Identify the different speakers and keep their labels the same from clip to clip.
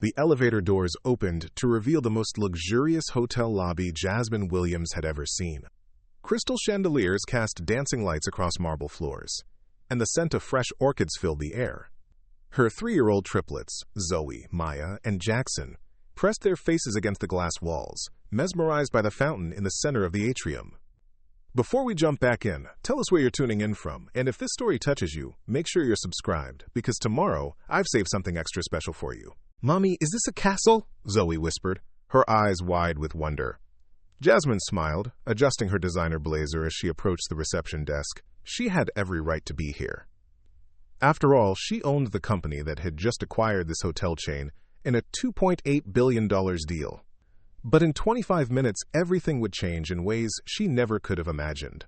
Speaker 1: The elevator doors opened to reveal the most luxurious hotel lobby Jasmine Williams had ever seen. Crystal chandeliers cast dancing lights across marble floors, and the scent of fresh orchids filled the air. Her 3-year-old triplets, Zoe, Maya, and Jackson, pressed their faces against the glass walls, mesmerized by the fountain in the center of the atrium. Before we jump back in, tell us where you're tuning in from, and if this story touches you, make sure you're subscribed, because tomorrow I've saved something extra special for you. "Mommy, is this a castle?" Zoe whispered, her eyes wide with wonder. Jasmine smiled, adjusting her designer blazer as she approached the reception desk. She had every right to be here. After all, she owned the company that had just acquired this hotel chain in a $2.8 billion deal. But in 25 minutes, everything would change in ways she never could have imagined.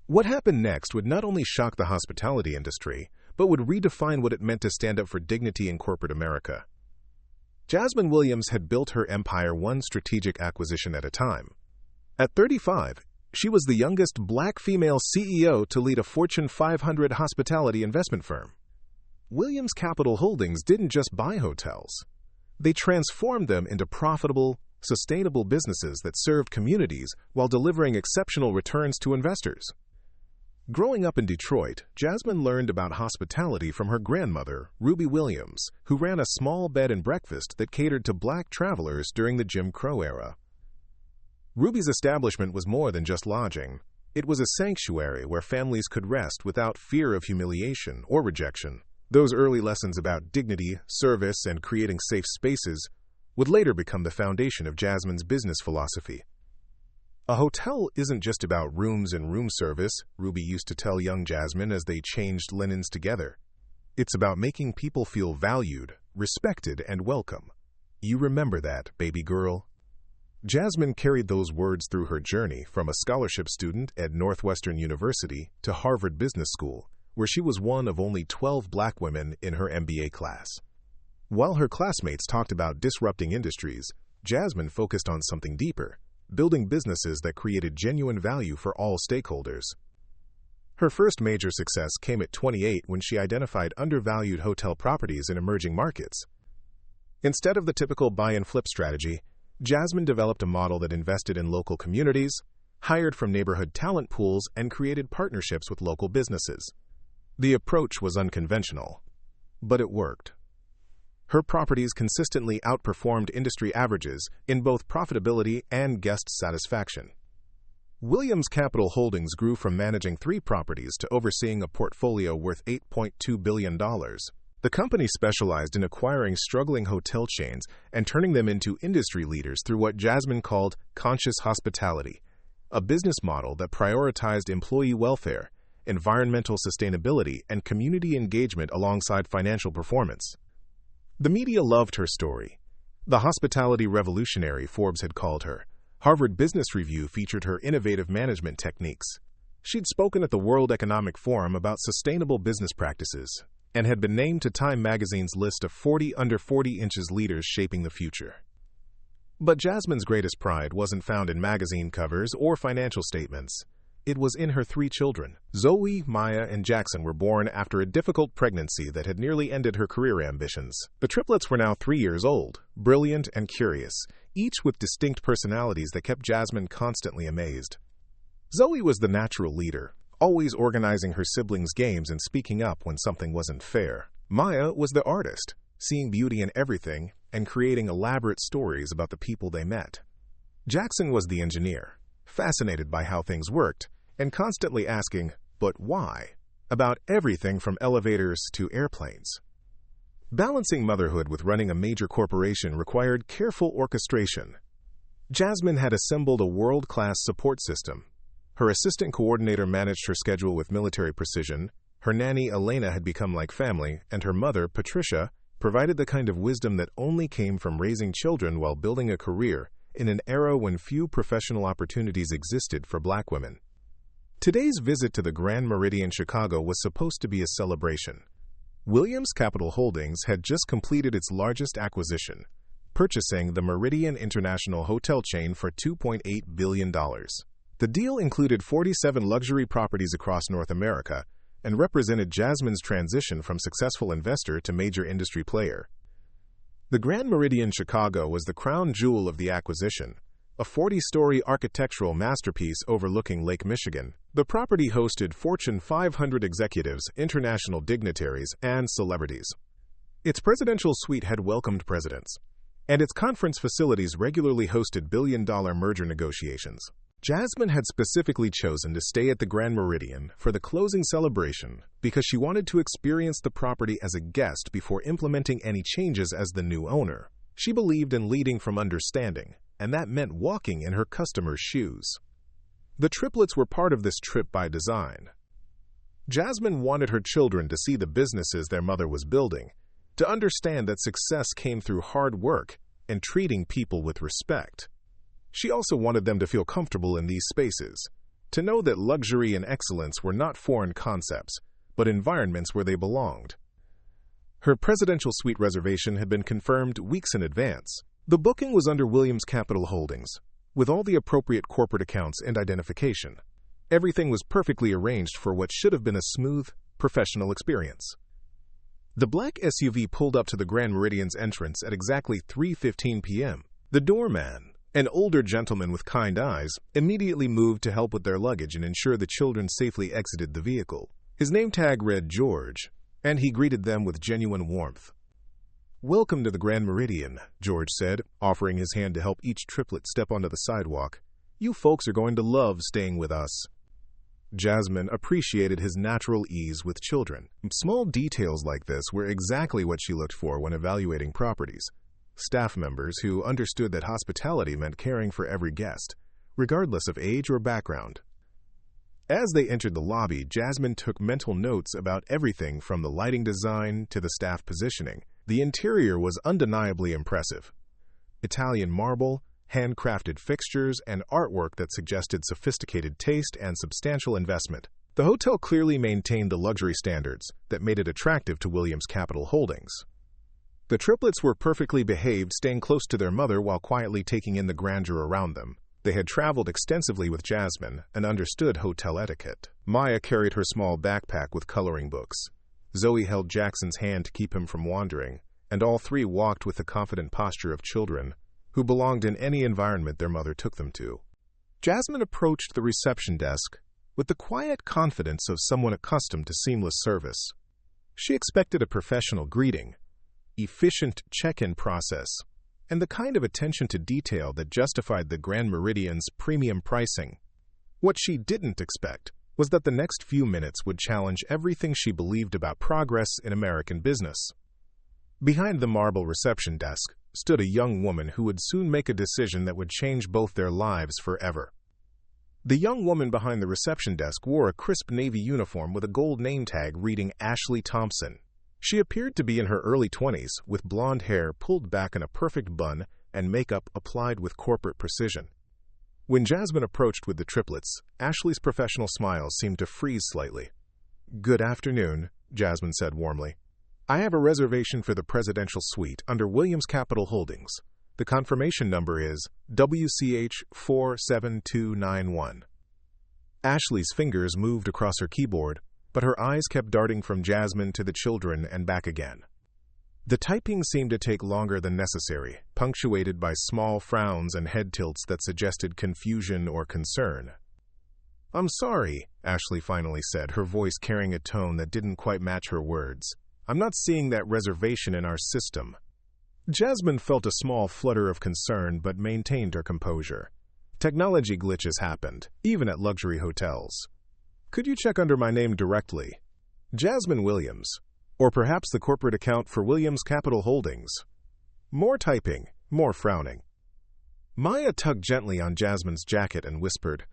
Speaker 1: What happened next would not only shock the hospitality industry, but would redefine what it meant to stand up for dignity in corporate America. Jasmine Williams had built her empire one strategic acquisition at a time. At 35, she was the youngest black female CEO to lead a Fortune 500 hospitality investment firm. Williams Capital Holdings didn't just buy hotels. They transformed them into profitable, sustainable businesses that served communities while delivering exceptional returns to investors. Growing up in Detroit, Jasmine learned about hospitality from her grandmother, Ruby Williams, who ran a small bed and breakfast that catered to black travelers during the Jim Crow era. Ruby's establishment was more than just lodging. It was a sanctuary where families could rest without fear of humiliation or rejection. Those early lessons about dignity, service, and creating safe spaces would later become the foundation of Jasmine's business philosophy. "A hotel isn't just about rooms and room service," Ruby used to tell young Jasmine as they changed linens together. "It's about making people feel valued, respected, and welcome. You remember that, baby girl." Jasmine carried those words through her journey from a scholarship student at Northwestern University to Harvard Business School, where she was one of only 12 black women in her MBA class. While her classmates talked about disrupting industries, Jasmine focused on something deeper: building businesses that created genuine value for all stakeholders. Her first major success came at 28 when she identified undervalued hotel properties in emerging markets. Instead of the typical buy-and-flip strategy, Jasmine developed a model that invested in local communities, hired from neighborhood talent pools, and created partnerships with local businesses. The approach was unconventional, but it worked. Her properties consistently outperformed industry averages in both profitability and guest satisfaction. Williams Capital Holdings grew from managing 3 properties to overseeing a portfolio worth $8.2 billion. The company specialized in acquiring struggling hotel chains and turning them into industry leaders through what Jasmine called conscious hospitality, a business model that prioritized employee welfare, environmental sustainability, and community engagement alongside financial performance. The media loved her story. The hospitality revolutionary, Forbes had called her. Harvard Business Review featured her innovative management techniques. She'd spoken at the World Economic Forum about sustainable business practices and had been named to Time magazine's list of 40 under 40 inches leaders shaping the future. But Jasmine's greatest pride wasn't found in magazine covers or financial statements. It was in her 3 children. Zoe, Maya, and Jackson were born after a difficult pregnancy that had nearly ended her career ambitions. The triplets were now 3 years old, brilliant and curious, each with distinct personalities that kept Jasmine constantly amazed. Zoe was the natural leader, always organizing her siblings' games and speaking up when something wasn't fair. Maya was the artist, seeing beauty in everything and creating elaborate stories about the people they met. Jackson was the engineer, fascinated by how things worked, and constantly asking, "But why?" about everything from elevators to airplanes. Balancing motherhood with running a major corporation required careful orchestration. Jasmine had assembled a world-class support system. Her assistant coordinator managed her schedule with military precision, her nanny Elena had become like family, and her mother, Patricia, provided the kind of wisdom that only came from raising children while building a career in an era when few professional opportunities existed for black women. Today's visit to the Grand Meridian Chicago was supposed to be a celebration. Williams Capital Holdings had just completed its largest acquisition, purchasing the Meridian International hotel chain for $2.8 billion. The deal included 47 luxury properties across North America and represented Jasmine's transition from successful investor to major industry player. The Grand Meridian Chicago was the crown jewel of the acquisition, a 40-story architectural masterpiece overlooking Lake Michigan. The property hosted Fortune 500 executives, international dignitaries, and celebrities. Its presidential suite had welcomed presidents, and its conference facilities regularly hosted billion-dollar merger negotiations. Jasmine had specifically chosen to stay at the Grand Meridian for the closing celebration because she wanted to experience the property as a guest before implementing any changes as the new owner. She believed in leading from understanding, and that meant walking in her customers' shoes. The triplets were part of this trip by design. Jasmine wanted her children to see the businesses their mother was building, to understand that success came through hard work and treating people with respect. She also wanted them to feel comfortable in these spaces, to know that luxury and excellence were not foreign concepts, but environments where they belonged. Her presidential suite reservation had been confirmed weeks in advance. The booking was under Williams Capital Holdings, with all the appropriate corporate accounts and identification. Everything was perfectly arranged for what should have been a smooth, professional experience. The black SUV pulled up to the Grand Meridian's entrance at exactly 3:15 p.m. The doorman, an older gentleman with kind eyes, immediately moved to help with their luggage and ensure the children safely exited the vehicle. His name tag read George, and he greeted them with genuine warmth. "Welcome to the Grand Meridian," George said, offering his hand to help each triplet step onto the sidewalk. "You folks are going to love staying with us." Jasmine appreciated his natural ease with children. Small details like this were exactly what she looked for when evaluating properties. Staff members who understood that hospitality meant caring for every guest, regardless of age or background. As they entered the lobby, Jasmine took mental notes about everything from the lighting design to the staff positioning. The interior was undeniably impressive. Italian marble, handcrafted fixtures, and artwork that suggested sophisticated taste and substantial investment. The hotel clearly maintained the luxury standards that made it attractive to Williams Capital Holdings. The triplets were perfectly behaved, staying close to their mother while quietly taking in the grandeur around them. They had traveled extensively with Jasmine and understood hotel etiquette. Maya carried her small backpack with coloring books. Zoe held Jackson's hand to keep him from wandering, and all three walked with the confident posture of children who belonged in any environment their mother took them to. Jasmine approached the reception desk with the quiet confidence of someone accustomed to seamless service. She expected a professional greeting, efficient check-in process, and the kind of attention to detail that justified the Grand Meridian's premium pricing. What she didn't expect was that the next few minutes would challenge everything she believed about progress in American business. Behind the marble reception desk stood a young woman who would soon make a decision that would change both their lives forever. The young woman behind the reception desk wore a crisp navy uniform with a gold name tag reading Ashley Thompson. She appeared to be in her early 20s, with blonde hair pulled back in a perfect bun and makeup applied with corporate precision. When Jasmine approached with the triplets, Ashley's professional smile seemed to freeze slightly. "Good afternoon," Jasmine said warmly. "I have a reservation for the presidential suite under Williams Capital Holdings. The confirmation number is WCH 47291. Ashley's fingers moved across her keyboard, but her eyes kept darting from Jasmine to the children and back again. The typing seemed to take longer than necessary, punctuated by small frowns and head tilts that suggested confusion or concern. "I'm sorry," Ashley finally said, her voice carrying a tone that didn't quite match her words. "I'm not seeing that reservation in our system." Jasmine felt a small flutter of concern but maintained her composure. Technology glitches happened, even at luxury hotels. "Could you check under my name directly? Jasmine Williams. Or perhaps the corporate account for Williams Capital Holdings." More typing, more frowning. Maya tugged gently on Jasmine's jacket and whispered,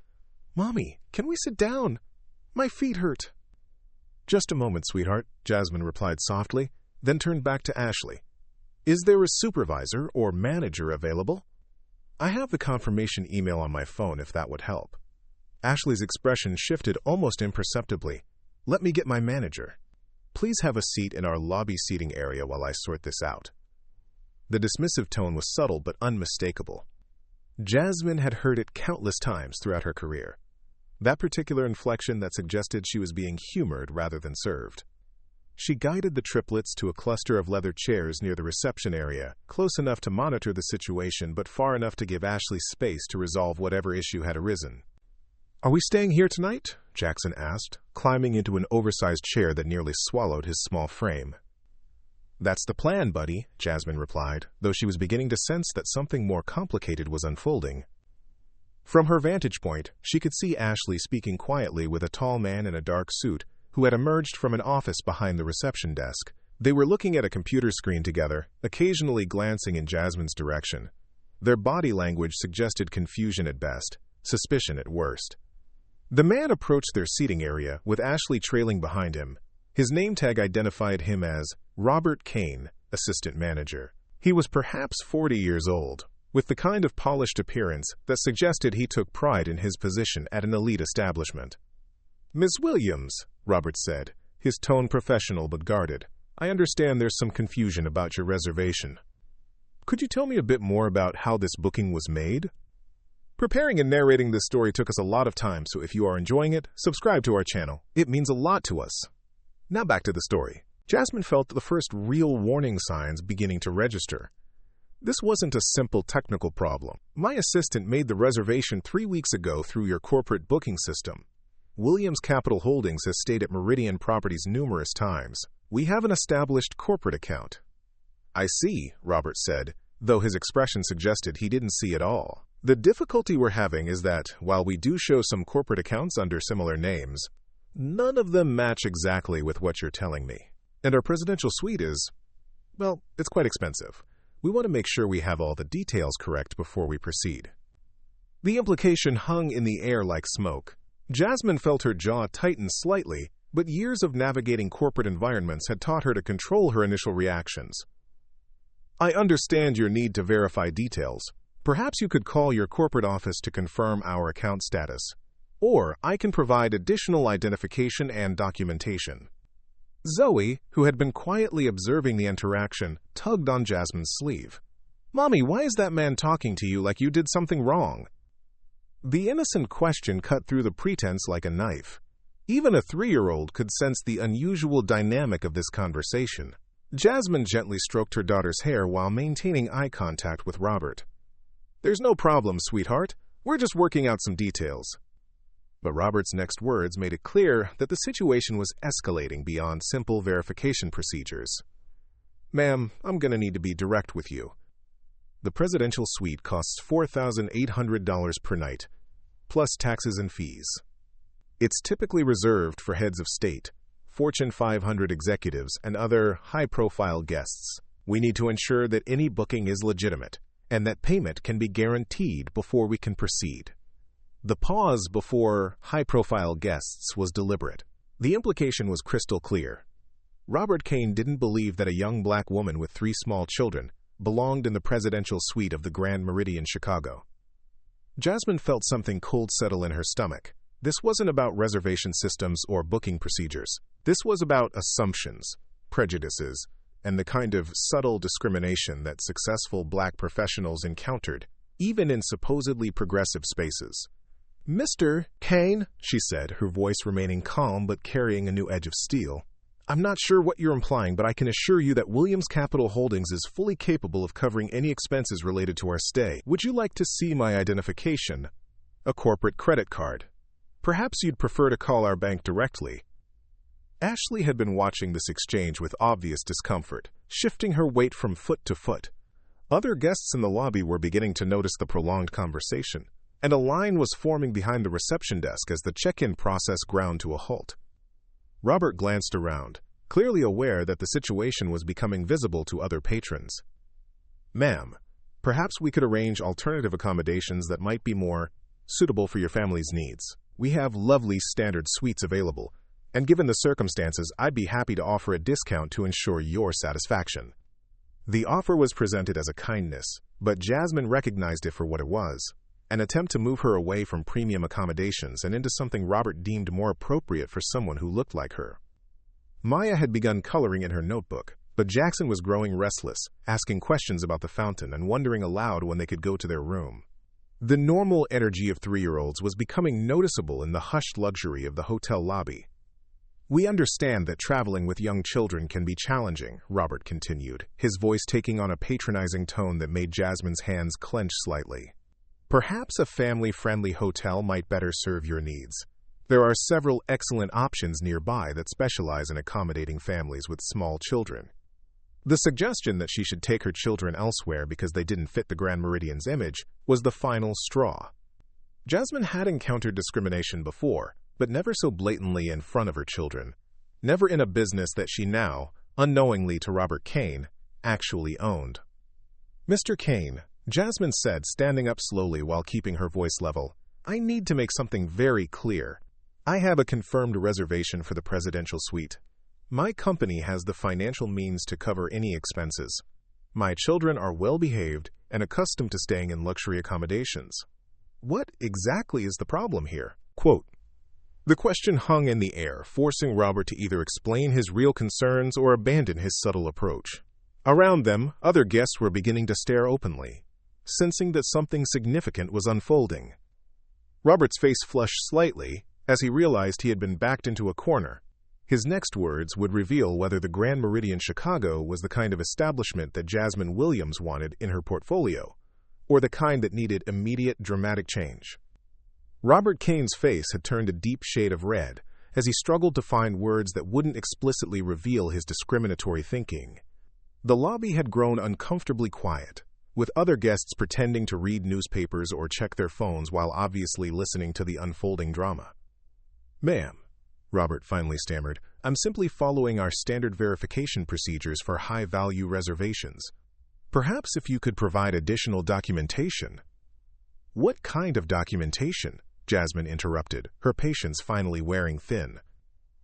Speaker 1: "Mommy, can we sit down? My feet hurt." "Just a moment, sweetheart," Jasmine replied softly, then turned back to Ashley. "Is there a supervisor or manager available? I have the confirmation email on my phone if that would help." Ashley's expression shifted almost imperceptibly. "Let me get my manager. Please have a seat in our lobby seating area while I sort this out." The dismissive tone was subtle but unmistakable. Jasmine had heard it countless times throughout her career. That particular inflection that suggested she was being humored rather than served. She guided the triplets to a cluster of leather chairs near the reception area, close enough to monitor the situation but far enough to give Ashley space to resolve whatever issue had arisen. "Are we staying here tonight?" Jackson asked, climbing into an oversized chair that nearly swallowed his small frame. "That's the plan, buddy," Jasmine replied, though she was beginning to sense that something more complicated was unfolding. From her vantage point, she could see Ashley speaking quietly with a tall man in a dark suit who had emerged from an office behind the reception desk. They were looking at a computer screen together, occasionally glancing in Jasmine's direction. Their body language suggested confusion at best, suspicion at worst. The man approached their seating area, with Ashley trailing behind him. His name tag identified him as Robert Kane, assistant manager. He was perhaps 40 years old, with the kind of polished appearance that suggested he took pride in his position at an elite establishment. "Ms. Williams," Robert said, his tone professional but guarded, "I understand there's some confusion about your reservation. Could you tell me a bit more about how this booking was made?" Preparing and narrating this story took us a lot of time, so if you are enjoying it, subscribe to our channel. It means a lot to us. Now back to the story. Jasmine felt the first real warning signs beginning to register. This wasn't a simple technical problem. "My assistant made the reservation 3 weeks ago through your corporate booking system. Williams Capital Holdings has stayed at Meridian Properties numerous times. We have an established corporate account." "I see," Robert said, though his expression suggested he didn't see it all. "The difficulty we're having is that, while we do show some corporate accounts under similar names, none of them match exactly with what you're telling me. And our presidential suite is, well, it's quite expensive. We want to make sure we have all the details correct before we proceed." The implication hung in the air like smoke. Jasmine felt her jaw tighten slightly, but years of navigating corporate environments had taught her to control her initial reactions. "I understand your need to verify details. Perhaps you could call your corporate office to confirm our account status. Or I can provide additional identification and documentation." Zoe, who had been quietly observing the interaction, tugged on Jasmine's sleeve. "Mommy, why is that man talking to you like you did something wrong?" The innocent question cut through the pretense like a knife. Even a 3-year-old could sense the unusual dynamic of this conversation. Jasmine gently stroked her daughter's hair while maintaining eye contact with Robert. "There's no problem, sweetheart. We're just working out some details." But Robert's next words made it clear that the situation was escalating beyond simple verification procedures. "Ma'am, I'm going to need to be direct with you. The presidential suite costs $4,800 per night, plus taxes and fees. It's typically reserved for heads of state, Fortune 500 executives, and other high-profile guests. We need to ensure that any booking is legitimate, and that payment can be guaranteed before we can proceed." The pause before high-profile guests was deliberate. The implication was crystal clear. Robert Kane didn't believe that a young black woman with 3 small children belonged in the presidential suite of the Grand Meridian Chicago. Jasmine felt something cold settle in her stomach. This wasn't about reservation systems or booking procedures. This was about assumptions, prejudices, and the kind of subtle discrimination that successful black professionals encountered, even in supposedly progressive spaces. "Mr. Kane," she said, her voice remaining calm but carrying a new edge of steel, "I'm not sure what you're implying, but I can assure you that Williams Capital Holdings is fully capable of covering any expenses related to our stay. Would you like to see my identification? A corporate credit card? Perhaps you'd prefer to call our bank directly." Ashley had been watching this exchange with obvious discomfort, shifting her weight from foot to foot. Other guests in the lobby were beginning to notice the prolonged conversation, and a line was forming behind the reception desk as the check-in process ground to a halt. Robert glanced around, clearly aware that the situation was becoming visible to other patrons. "Ma'am, perhaps we could arrange alternative accommodations that might be more suitable for your family's needs. We have lovely standard suites available, and given the circumstances, I'd be happy to offer a discount to ensure your satisfaction." The offer was presented as a kindness, but Jasmine recognized it for what it was. An attempt to move her away from premium accommodations and into something Robert deemed more appropriate for someone who looked like her. Maya had begun coloring in her notebook, but Jackson was growing restless, asking questions about the fountain and wondering aloud when they could go to their room. The normal energy of 3-year-olds was becoming noticeable in the hushed luxury of the hotel lobby. "We understand that traveling with young children can be challenging," Robert continued, his voice taking on a patronizing tone that made Jasmine's hands clench slightly. "Perhaps a family-friendly hotel might better serve your needs. There are several excellent options nearby that specialize in accommodating families with small children." The suggestion that she should take her children elsewhere because they didn't fit the Grand Meridian's image was the final straw. Jasmine had encountered discrimination before, but never so blatantly in front of her children. Never in a business that she now, unknowingly to Robert Kane, actually owned. "Mr. Kane," Jasmine said, standing up slowly while keeping her voice level, "I need to make something very clear. I have a confirmed reservation for the presidential suite. My company has the financial means to cover any expenses. My children are well-behaved and accustomed to staying in luxury accommodations. What exactly is the problem here?" Quote. The question hung in the air, forcing Robert to either explain his real concerns or abandon his subtle approach. Around them, other guests were beginning to stare openly, sensing that something significant was unfolding. Robert's face flushed slightly as he realized he had been backed into a corner. His next words would reveal whether the Grand Meridian Chicago was the kind of establishment that Jasmine Williams wanted in her portfolio, or the kind that needed immediate dramatic change. Robert Kane's face had turned a deep shade of red as he struggled to find words that wouldn't explicitly reveal his discriminatory thinking. The lobby had grown uncomfortably quiet, with other guests pretending to read newspapers or check their phones while obviously listening to the unfolding drama. "Ma'am," Robert finally stammered, "I'm simply following our standard verification procedures for high-value reservations. Perhaps if you could provide additional documentation." "What kind of documentation?" Jasmine interrupted, her patience finally wearing thin.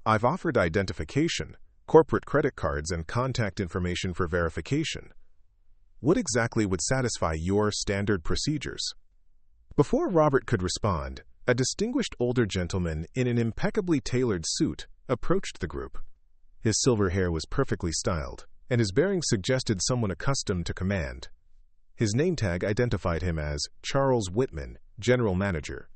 Speaker 1: "I've offered identification, corporate credit cards, and contact information for verification. What exactly would satisfy your standard procedures?" Before Robert could respond, a distinguished older gentleman in an impeccably tailored suit approached the group. His silver hair was perfectly styled, and his bearing suggested someone accustomed to command. His name tag identified him as Charles Whitman, General Manager.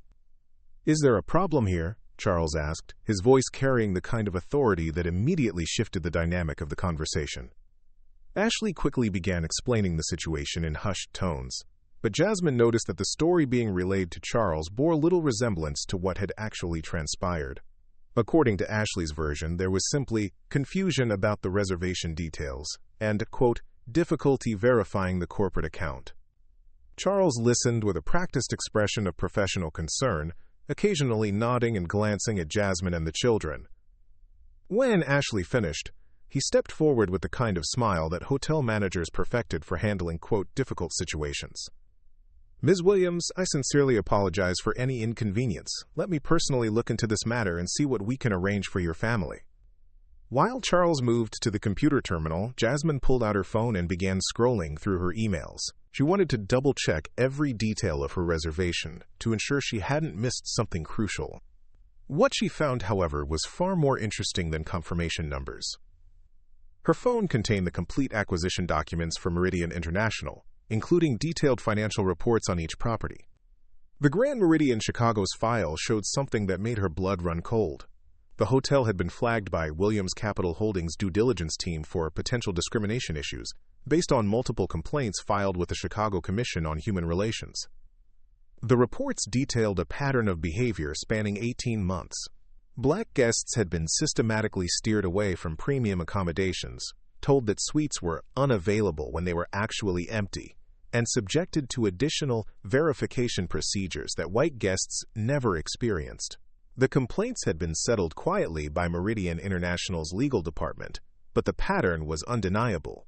Speaker 1: "Is there a problem here?" Charles asked, his voice carrying the kind of authority that immediately shifted the dynamic of the conversation. Ashley quickly began explaining the situation in hushed tones, but Jasmine noticed that the story being relayed to Charles bore little resemblance to what had actually transpired. According to Ashley's version, there was simply confusion about the reservation details and, quote, difficulty verifying the corporate account. Charles listened with a practiced expression of professional concern, occasionally nodding and glancing at Jasmine and the children. When Ashley finished, he stepped forward with the kind of smile that hotel managers perfected for handling, quote, difficult situations. "Ms. Williams, I sincerely apologize for any inconvenience. Let me personally look into this matter and see what we can arrange for your family." While Charles moved to the computer terminal, Jasmine pulled out her phone and began scrolling through her emails. She wanted to double-check every detail of her reservation to ensure she hadn't missed something crucial. What she found, however, was far more interesting than confirmation numbers. Her phone contained the complete acquisition documents for Meridian International, including detailed financial reports on each property. The Grand Meridian Chicago's file showed something that made her blood run cold. The hotel had been flagged by Williams Capital Holdings' due diligence team for potential discrimination issues, based on multiple complaints filed with the Chicago Commission on Human Relations. The reports detailed a pattern of behavior spanning 18 months. Black guests had been systematically steered away from premium accommodations, told that suites were unavailable when they were actually empty, and subjected to additional verification procedures that white guests never experienced. The complaints had been settled quietly by Meridian International's legal department, but the pattern was undeniable.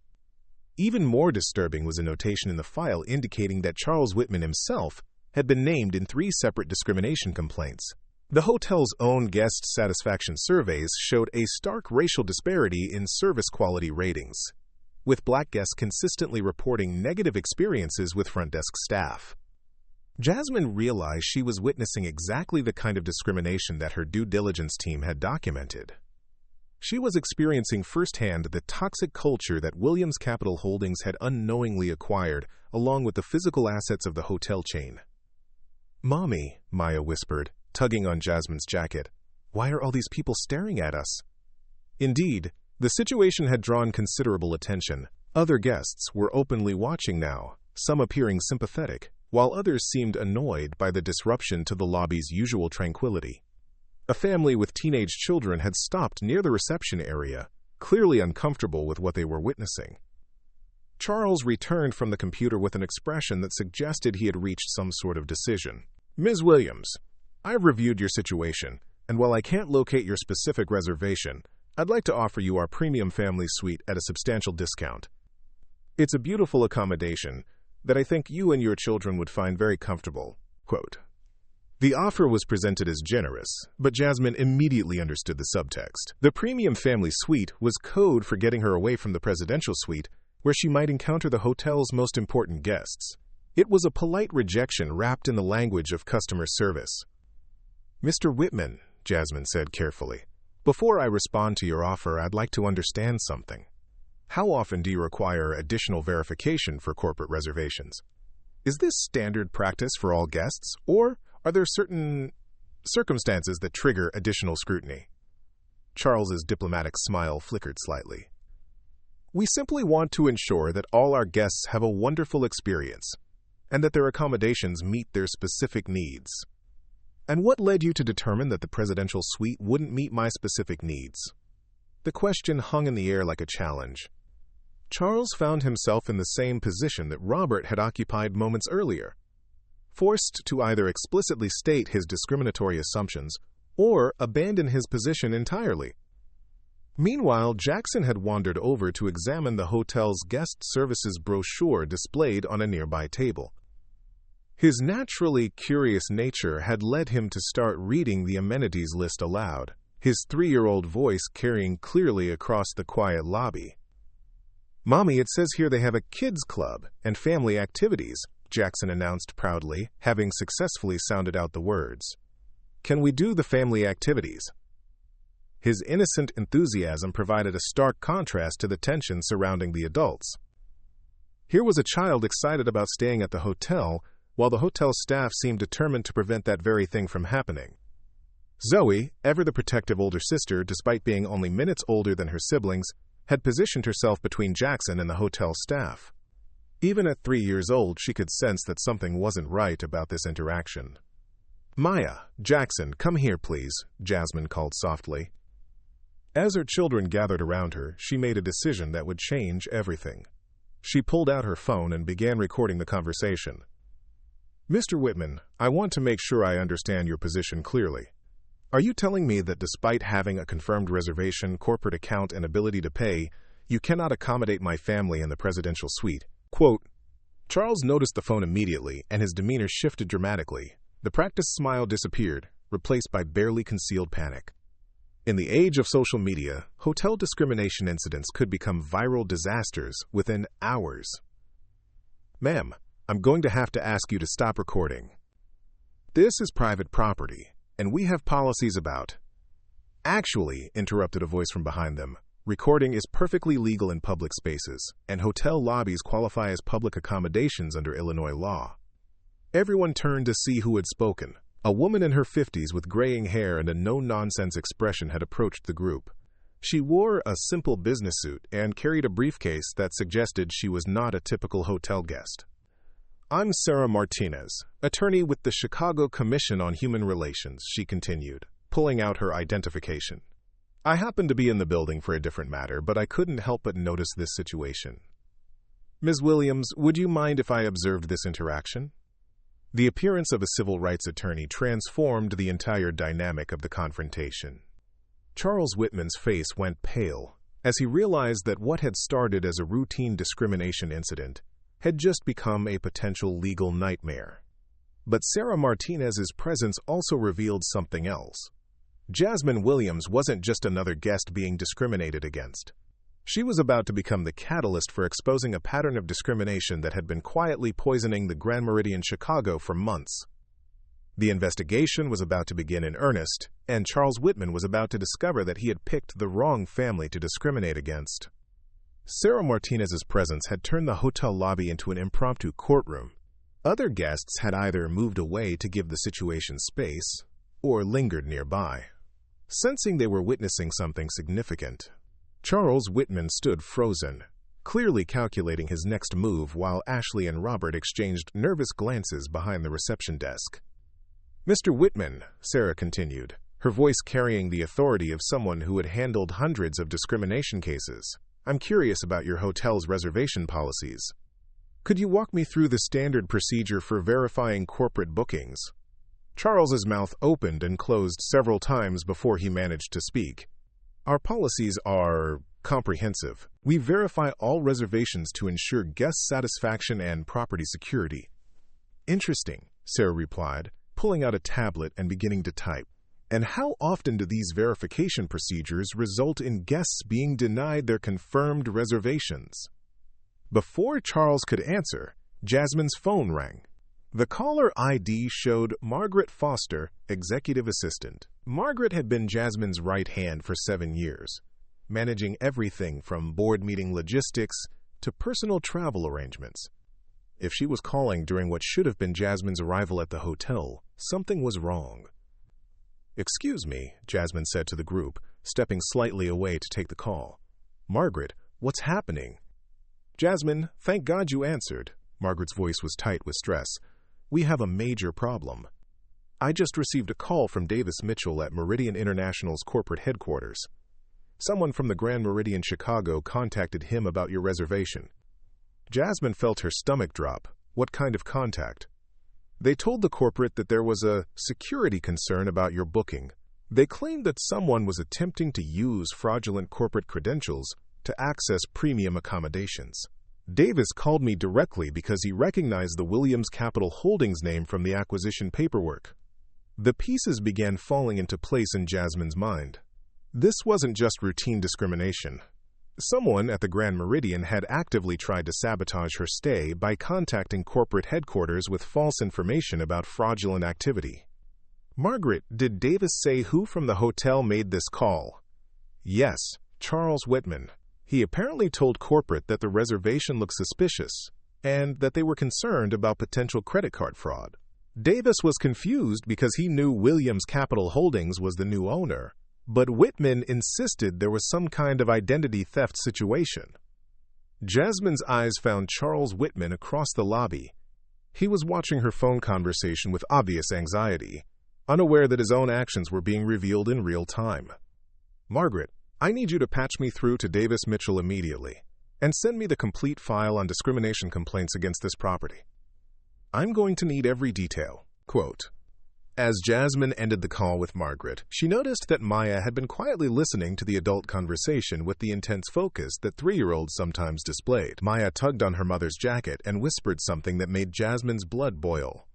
Speaker 1: Even more disturbing was a notation in the file indicating that Charles Whitman himself had been named in 3 separate discrimination complaints. The hotel's own guest satisfaction surveys showed a stark racial disparity in service quality ratings, with black guests consistently reporting negative experiences with front desk staff. Jasmine realized she was witnessing exactly the kind of discrimination that her due diligence team had documented. She was experiencing firsthand the toxic culture that Williams Capital Holdings had unknowingly acquired, along with the physical assets of the hotel chain. "Mommy," Maya whispered, tugging on Jasmine's jacket, Why are all these people staring at us? Indeed, the situation had drawn considerable attention. Other guests were openly watching now, some appearing sympathetic, while others seemed annoyed by the disruption to the lobby's usual tranquility. A family with teenage children had stopped near the reception area, clearly uncomfortable with what they were witnessing. Charles returned from the computer with an expression that suggested he had reached some sort of decision. "Ms. Williams, I've reviewed your situation, and while I can't locate your specific reservation, I'd like to offer you our premium family suite at a substantial discount. It's a beautiful accommodation that I think you and your children would find very comfortable." Quote. The offer was presented as generous, but Jasmine immediately understood the subtext. The premium family suite was code for getting her away from the presidential suite, where she might encounter the hotel's most important guests. It was a polite rejection wrapped in the language of customer service. "Mr. Whitman," Jasmine said carefully, "before I respond to your offer, I'd like to understand something. How often do you require additional verification for corporate reservations? Is this standard practice for all guests, or are there certain circumstances that trigger additional scrutiny?" Charles's diplomatic smile flickered slightly. "We simply want to ensure that all our guests have a wonderful experience, and that their accommodations meet their specific needs." "And what led you to determine that the presidential suite wouldn't meet my specific needs?" The question hung in the air like a challenge. Charles found himself in the same position that Robert had occupied moments earlier, forced to either explicitly state his discriminatory assumptions or abandon his position entirely. Meanwhile, Jackson had wandered over to examine the hotel's guest services brochure displayed on a nearby table. His naturally curious nature had led him to start reading the amenities list aloud, his 3-year-old voice carrying clearly across the quiet lobby. "Mommy, it says here they have a kids club and family activities," Jackson announced proudly, having successfully sounded out the words. "Can we do the family activities?" His innocent enthusiasm provided a stark contrast to the tension surrounding the adults. Here was a child excited about staying at the hotel, while the hotel staff seemed determined to prevent that very thing from happening. Zoe, ever the protective older sister despite being only minutes older than her siblings, had positioned herself between Jackson and the hotel staff. Even at 3 years old, she could sense that something wasn't right about this interaction. "Maya, Jackson, come here, please," Jasmine called softly. As her children gathered around her, she made a decision that would change everything. She pulled out her phone and began recording the conversation. "Mr. Whitman, I want to make sure I understand your position clearly. Are you telling me that despite having a confirmed reservation, corporate account, and ability to pay, you cannot accommodate my family in the presidential suite?" Quote. Charles noticed the phone immediately, and his demeanor shifted dramatically. The practiced smile disappeared, replaced by barely concealed panic. In the age of social media, hotel discrimination incidents could become viral disasters within hours. "Ma'am, I'm going to have to ask you to stop recording. This is private property, and we have policies about—" "Actually," interrupted a voice from behind them, "recording is perfectly legal in public spaces, and hotel lobbies qualify as public accommodations under Illinois law." Everyone turned to see who had spoken. A woman in her 50s with graying hair and a no-nonsense expression had approached the group. She wore a simple business suit and carried a briefcase that suggested she was not a typical hotel guest. "I'm Sarah Martinez, attorney with the Chicago Commission on Human Relations," she continued, pulling out her identification. "I happened to be in the building for a different matter, but I couldn't help but notice this situation. Ms. Williams, would you mind if I observed this interaction?" The appearance of a civil rights attorney transformed the entire dynamic of the confrontation. Charles Whitman's face went pale as he realized that what had started as a routine discrimination incident had just become a potential legal nightmare. But Sarah Martinez's presence also revealed something else. Jasmine Williams wasn't just another guest being discriminated against. She was about to become the catalyst for exposing a pattern of discrimination that had been quietly poisoning the Grand Meridian Chicago for months. The investigation was about to begin in earnest, and Charles Whitman was about to discover that he had picked the wrong family to discriminate against. Sarah Martinez's presence had turned the hotel lobby into an impromptu courtroom. Other guests had either moved away to give the situation space or lingered nearby. sensing they were witnessing something significant. Charles Whitman stood frozen, clearly calculating his next move while Ashley and Robert exchanged nervous glances behind the reception desk. "Mr. Whitman," Sarah continued, her voice carrying the authority of someone who had handled hundreds of discrimination cases, "I'm curious about your hotel's reservation policies. Could you walk me through the standard procedure for verifying corporate bookings?" Charles's mouth opened and closed several times before he managed to speak. "Our policies are comprehensive. We verify all reservations to ensure guest satisfaction and property security." "Interesting," Sarah replied, pulling out a tablet and beginning to type. "And how often do these verification procedures result in guests being denied their confirmed reservations?" Before Charles could answer, Jasmine's phone rang. The caller ID showed Margaret Foster, executive assistant. Margaret had been Jasmine's right hand for 7 years, managing everything from board meeting logistics to personal travel arrangements. If she was calling during what should have been Jasmine's arrival at the hotel, something was wrong. "Excuse me," Jasmine said to the group, stepping slightly away to take the call. "Margaret, what's happening?" "Jasmine, thank God you answered." Margaret's voice was tight with stress. "We have a major problem. I just received a call from Davis Mitchell at Meridian International's corporate headquarters. Someone from the Grand Meridian Chicago contacted him about your reservation." Jasmine felt her stomach drop. What kind of contact? "They told the corporate that there was a security concern about your booking. They claimed that someone was attempting to use fraudulent corporate credentials to access premium accommodations. Davis called me directly because he recognized the Williams Capital Holdings name from the acquisition paperwork." The pieces began falling into place in Jasmine's mind. This wasn't just routine discrimination. Someone at the Grand Meridian had actively tried to sabotage her stay by contacting corporate headquarters with false information about fraudulent activity. "Margaret, did Davis say who from the hotel made this call?" "Yes, Charles Whitman. He apparently told corporate that the reservation looked suspicious and that they were concerned about potential credit card fraud. Davis was confused because he knew Williams Capital Holdings was the new owner, but Whitman insisted there was some kind of identity theft situation." Jasmine's eyes found Charles Whitman across the lobby. He was watching her phone conversation with obvious anxiety, unaware that his own actions were being revealed in real time. "Margaret, I need you to patch me through to Davis Mitchell immediately, and send me the complete file on discrimination complaints against this property. I'm going to need every detail." Quote. As Jasmine ended the call with Margaret, she noticed that Maya had been quietly listening to the adult conversation with the intense focus that 3-year-olds sometimes displayed. Maya tugged on her mother's jacket and whispered something that made Jasmine's blood boil.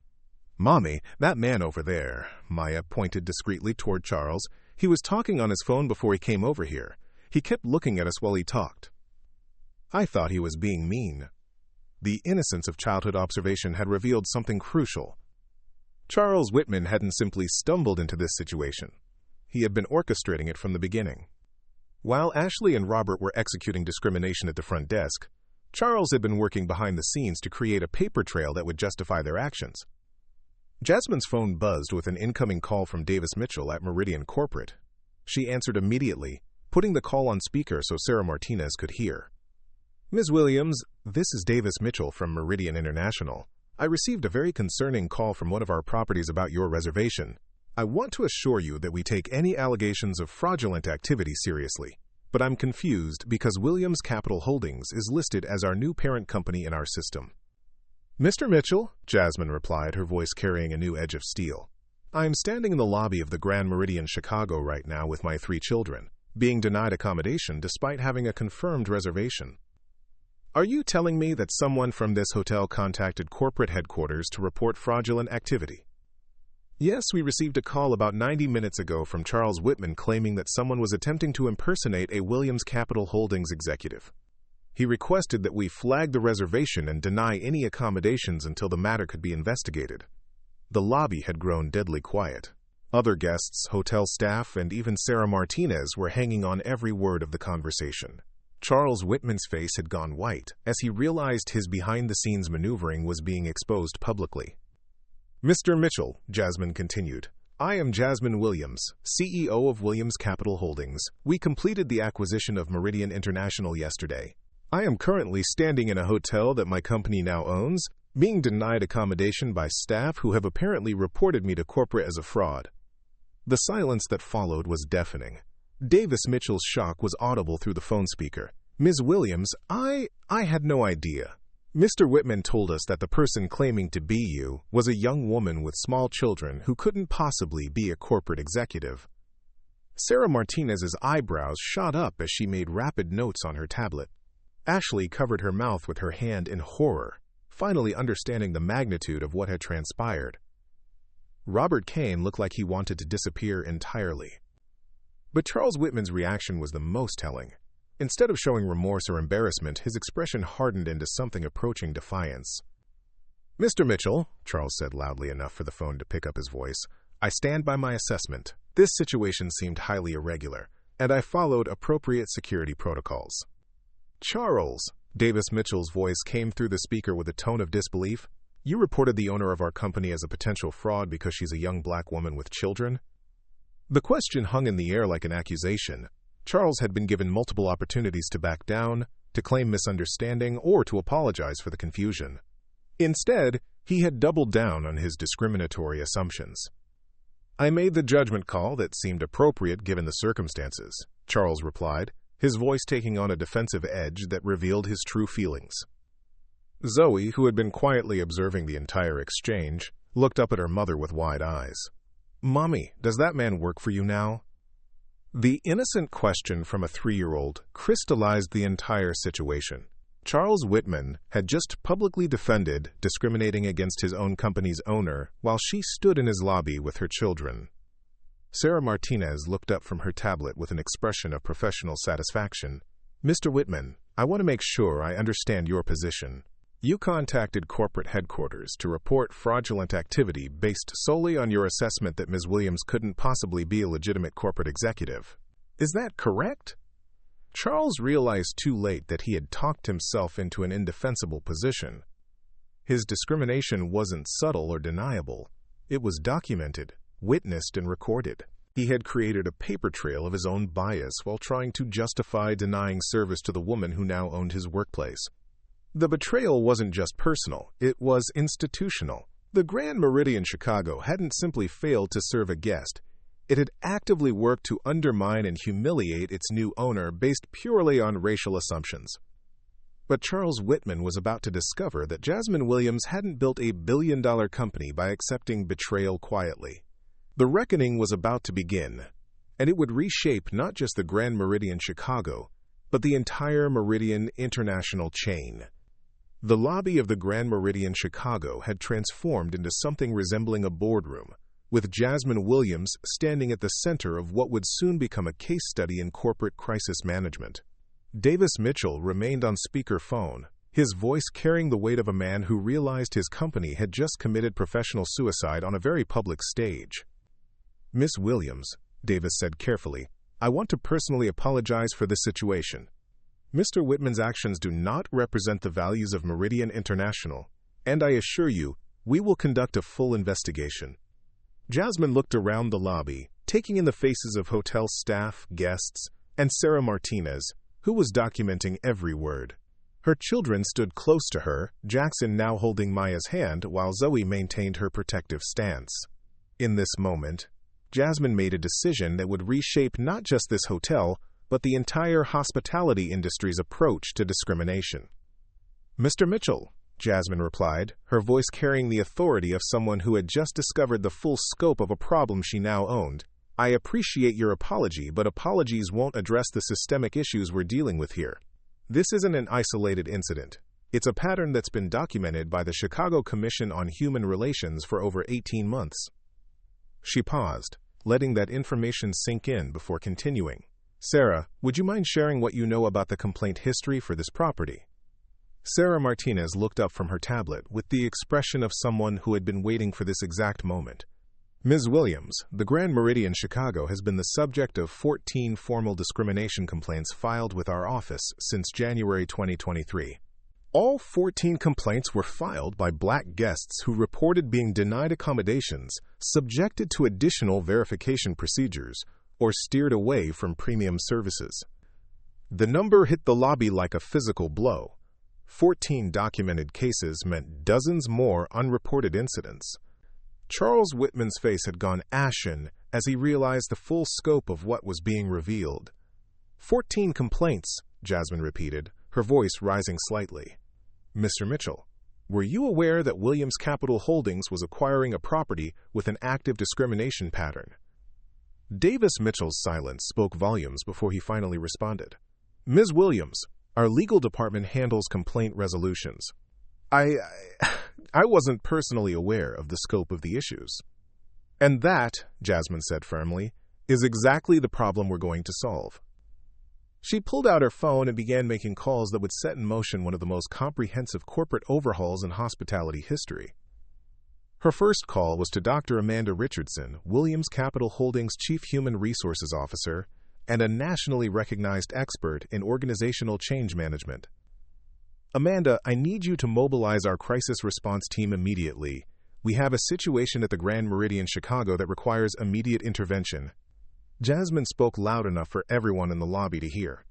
Speaker 1: "Mommy, that man over there," Maya pointed discreetly toward Charles. "He was talking on his phone before he came over here. He kept looking at us while he talked." I thought he was being mean. The innocence of childhood observation had revealed something crucial. Charles Whitman hadn't simply stumbled into this situation. He had been orchestrating it from the beginning. While Ashley and Robert were executing discrimination at the front desk, Charles had been working behind the scenes to create a paper trail that would justify their actions. Jasmine's phone buzzed with an incoming call from Davis Mitchell at Meridian Corporate. She answered immediately, putting the call on speaker so Sarah Martinez could hear. "Ms. Williams, this is Davis Mitchell from Meridian International. I received a very concerning call from one of our properties about your reservation. I want to assure you that we take any allegations of fraudulent activity seriously, but I'm confused because Williams Capital Holdings is listed as our new parent company in our system." "Mr. Mitchell," Jasmine replied, her voice carrying a new edge of steel. "I'm standing in the lobby of the Grand Meridian Chicago right now with my 3 children, being denied accommodation despite having a confirmed reservation. Are you telling me that someone from this hotel contacted corporate headquarters to report fraudulent activity?" "Yes, we received a call about 90 minutes ago from Charles Whitman claiming that someone was attempting to impersonate a Williams Capital Holdings executive. He requested that we flag the reservation and deny any accommodations until the matter could be investigated." The lobby had grown deadly quiet. Other guests, hotel staff, and even Sarah Martinez were hanging on every word of the conversation. Charles Whitman's face had gone white as he realized his behind-the-scenes maneuvering was being exposed publicly. "Mr. Mitchell," Jasmine continued, I am Jasmine Williams, CEO of Williams Capital Holdings. We completed the acquisition of Meridian International yesterday. I am currently standing in a hotel that my company now owns, being denied accommodation by staff who have apparently reported me to corporate as a fraud. The silence that followed was deafening. Davis Mitchell's shock was audible through the phone speaker. Ms. Williams, I had no idea. Mr. Whitman told us that the person claiming to be you was a young woman with small children who couldn't possibly be a corporate executive. Sarah Martinez's eyebrows shot up as she made rapid notes on her tablet. Ashley covered her mouth with her hand in horror, finally understanding the magnitude of what had transpired. Robert Kane looked like he wanted to disappear entirely. But Charles Whitman's reaction was the most telling. Instead of showing remorse or embarrassment, his expression hardened into something approaching defiance. Mr. Mitchell, Charles said loudly enough for the phone to pick up his voice, I stand by my assessment. This situation seemed highly irregular, and I followed appropriate security protocols. Charles, Davis Mitchell's voice came through the speaker with a tone of disbelief. You reported the owner of our company as a potential fraud because she's a young black woman with children? The question hung in the air like an accusation. Charles had been given multiple opportunities to back down, to claim misunderstanding, or to apologize for the confusion. Instead, he had doubled down on his discriminatory assumptions. I made the judgment call that seemed appropriate given the circumstances, Charles replied, his voice taking on a defensive edge that revealed his true feelings. Zoe, who had been quietly observing the entire exchange, looked up at her mother with wide eyes. Mommy, does that man work for you now? The innocent question from a 3-year-old crystallized the entire situation. Charles Whitman had just publicly defended discriminating against his own company's owner while she stood in his lobby with her children. Sarah Martinez looked up from her tablet with an expression of professional satisfaction. Mr. Whitman, I want to make sure I understand your position. You contacted corporate headquarters to report fraudulent activity based solely on your assessment that Ms. Williams couldn't possibly be a legitimate corporate executive. Is that correct? Charles realized too late that he had talked himself into an indefensible position. His discrimination wasn't subtle or deniable. It was documented, witnessed, and recorded. He had created a paper trail of his own bias while trying to justify denying service to the woman who now owned his workplace. The betrayal wasn't just personal, it was institutional. The Grand Meridian Chicago hadn't simply failed to serve a guest. It had actively worked to undermine and humiliate its new owner based purely on racial assumptions. But Charles Whitman was about to discover that Jasmine Williams hadn't built a billion-dollar company by accepting betrayal quietly. The reckoning was about to begin, and it would reshape not just the Grand Meridian Chicago, but the entire Meridian International chain. The lobby of the Grand Meridian Chicago had transformed into something resembling a boardroom, with Jasmine Williams standing at the center of what would soon become a case study in corporate crisis management. Davis Mitchell remained on speakerphone, his voice carrying the weight of a man who realized his company had just committed professional suicide on a very public stage. Miss Williams, Davis said carefully, I want to personally apologize for this situation. Mr. Whitman's actions do not represent the values of Meridian International, and I assure you, we will conduct a full investigation. Jasmine looked around the lobby, taking in the faces of hotel staff, guests, and Sarah Martinez, who was documenting every word. Her children stood close to her, Jackson now holding Maya's hand while Zoe maintained her protective stance. In this moment, Jasmine made a decision that would reshape not just this hotel, but the entire hospitality industry's approach to discrimination. Mr. Mitchell, Jasmine replied, her voice carrying the authority of someone who had just discovered the full scope of a problem she now owned. I appreciate your apology, but apologies won't address the systemic issues we're dealing with here. This isn't an isolated incident. It's a pattern that's been documented by the Chicago Commission on Human Relations for over 18 months. She paused, letting that information sink in before continuing. Sarah, would you mind sharing what you know about the complaint history for this property? Sarah Martinez looked up from her tablet with the expression of someone who had been waiting for this exact moment. Ms. Williams, the Grand Meridian Chicago has been the subject of 14 formal discrimination complaints filed with our office since January 2023. All 14 complaints were filed by black guests who reported being denied accommodations, subjected to additional verification procedures, or steered away from premium services. The number hit the lobby like a physical blow. 14 documented cases meant dozens more unreported incidents. Charles Whitman's face had gone ashen as he realized the full scope of what was being revealed. 14 complaints, Jasmine repeated, her voice rising slightly. Mr. Mitchell, were you aware that Williams Capital Holdings was acquiring a property with an active discrimination pattern? Davis Mitchell's silence spoke volumes before he finally responded. Ms. Williams, our legal department handles complaint resolutions. I wasn't personally aware of the scope of the issues. And that, Jasmine said firmly, is exactly the problem we're going to solve. She pulled out her phone and began making calls that would set in motion one of the most comprehensive corporate overhauls in hospitality history. Her first call was to Dr. Amanda Richardson, Williams Capital Holdings Chief Human Resources Officer and a nationally recognized expert in organizational change management. Amanda, I need you to mobilize our crisis response team immediately. We have a situation at the Grand Meridian Chicago that requires immediate intervention. Jasmine spoke loud enough for everyone in the lobby to hear.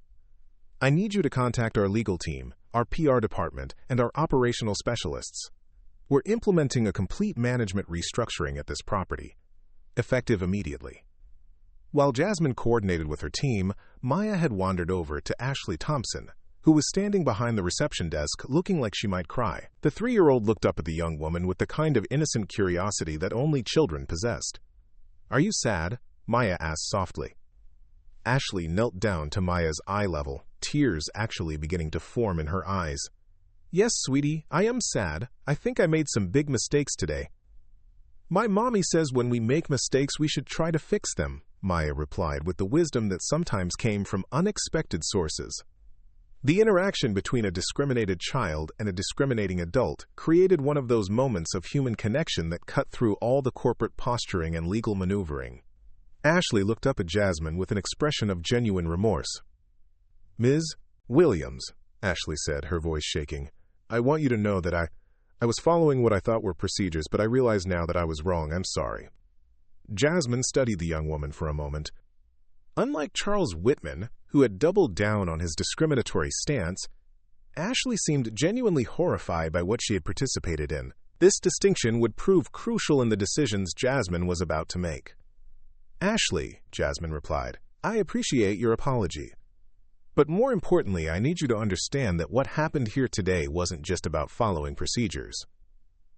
Speaker 1: I need you to contact our legal team, our PR department, and our operational specialists. We're implementing a complete management restructuring at this property, effective immediately. While Jasmine coordinated with her team, Maya had wandered over to Ashley Thompson, who was standing behind the reception desk looking like she might cry. The 3-year-old looked up at the young woman with the kind of innocent curiosity that only children possessed. Are you sad? Maya asked softly. Ashley knelt down to Maya's eye level, tears actually beginning to form in her eyes. Yes, sweetie, I am sad. I think I made some big mistakes today. My mommy says when we make mistakes we should try to fix them, Maya replied with the wisdom that sometimes came from unexpected sources. The interaction between a discriminated child and a discriminating adult created one of those moments of human connection that cut through all the corporate posturing and legal maneuvering. Ashley looked up at Jasmine with an expression of genuine remorse. Ms. Williams, Ashley said, her voice shaking, I want you to know that I was following what I thought were procedures, but I realize now that I was wrong. I'm sorry. Jasmine studied the young woman for a moment. Unlike Charles Whitman, who had doubled down on his discriminatory stance, Ashley seemed genuinely horrified by what she had participated in. This distinction would prove crucial in the decisions Jasmine was about to make. Ashley, Jasmine replied, I appreciate your apology. But more importantly, I need you to understand that what happened here today wasn't just about following procedures.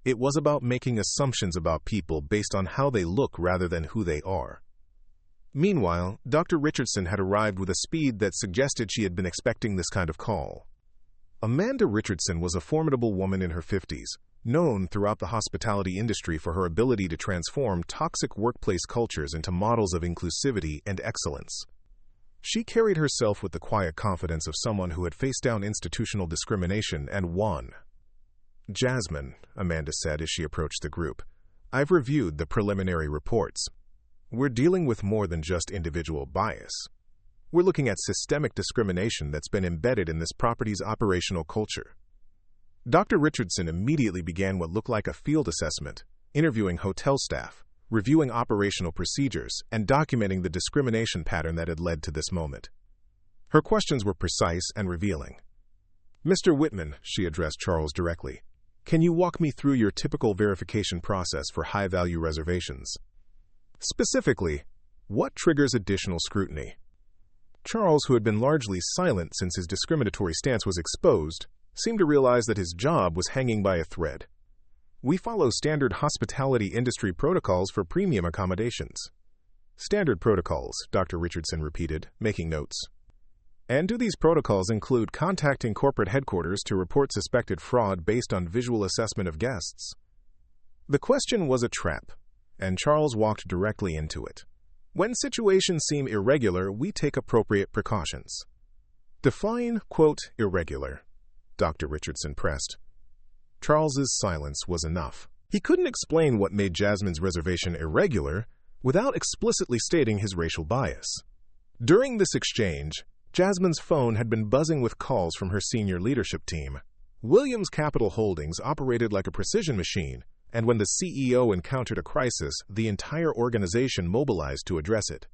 Speaker 1: It was about making assumptions about people based on how they look rather than who they are. Meanwhile, Dr. Richardson had arrived with a speed that suggested she had been expecting this kind of call. Amanda Richardson was a formidable woman in her 50s, known throughout the hospitality industry for her ability to transform toxic workplace cultures into models of inclusivity and excellence. She carried herself with the quiet confidence of someone who had faced down institutional discrimination and won. Jasmine, Amanda said as she approached the group, I've reviewed the preliminary reports. We're dealing with more than just individual bias. We're looking at systemic discrimination that's been embedded in this property's operational culture. Dr. Richardson immediately began what looked like a field assessment, interviewing hotel staff, reviewing operational procedures, and documenting the discrimination pattern that had led to this moment. Her questions were precise and revealing. Mr. Whitman, she addressed Charles directly, can you walk me through your typical verification process for high-value reservations? Specifically, what triggers additional scrutiny? Charles, who had been largely silent since his discriminatory stance was exposed, seemed to realize that his job was hanging by a thread. We follow standard hospitality industry protocols for premium accommodations. Standard protocols, Dr. Richardson repeated, making notes. And do these protocols include contacting corporate headquarters to report suspected fraud based on visual assessment of guests? The question was a trap, and Charles walked directly into it. When situations seem irregular, we take appropriate precautions. Define, quote, irregular, Dr. Richardson pressed. Charles's silence was enough. He couldn't explain what made Jasmine's reservation irregular without explicitly stating his racial bias. During this exchange, Jasmine's phone had been buzzing with calls from her senior leadership team. Williams Capital Holdings operated like a precision machine, and when the CEO encountered a crisis, the entire organization mobilized to address it.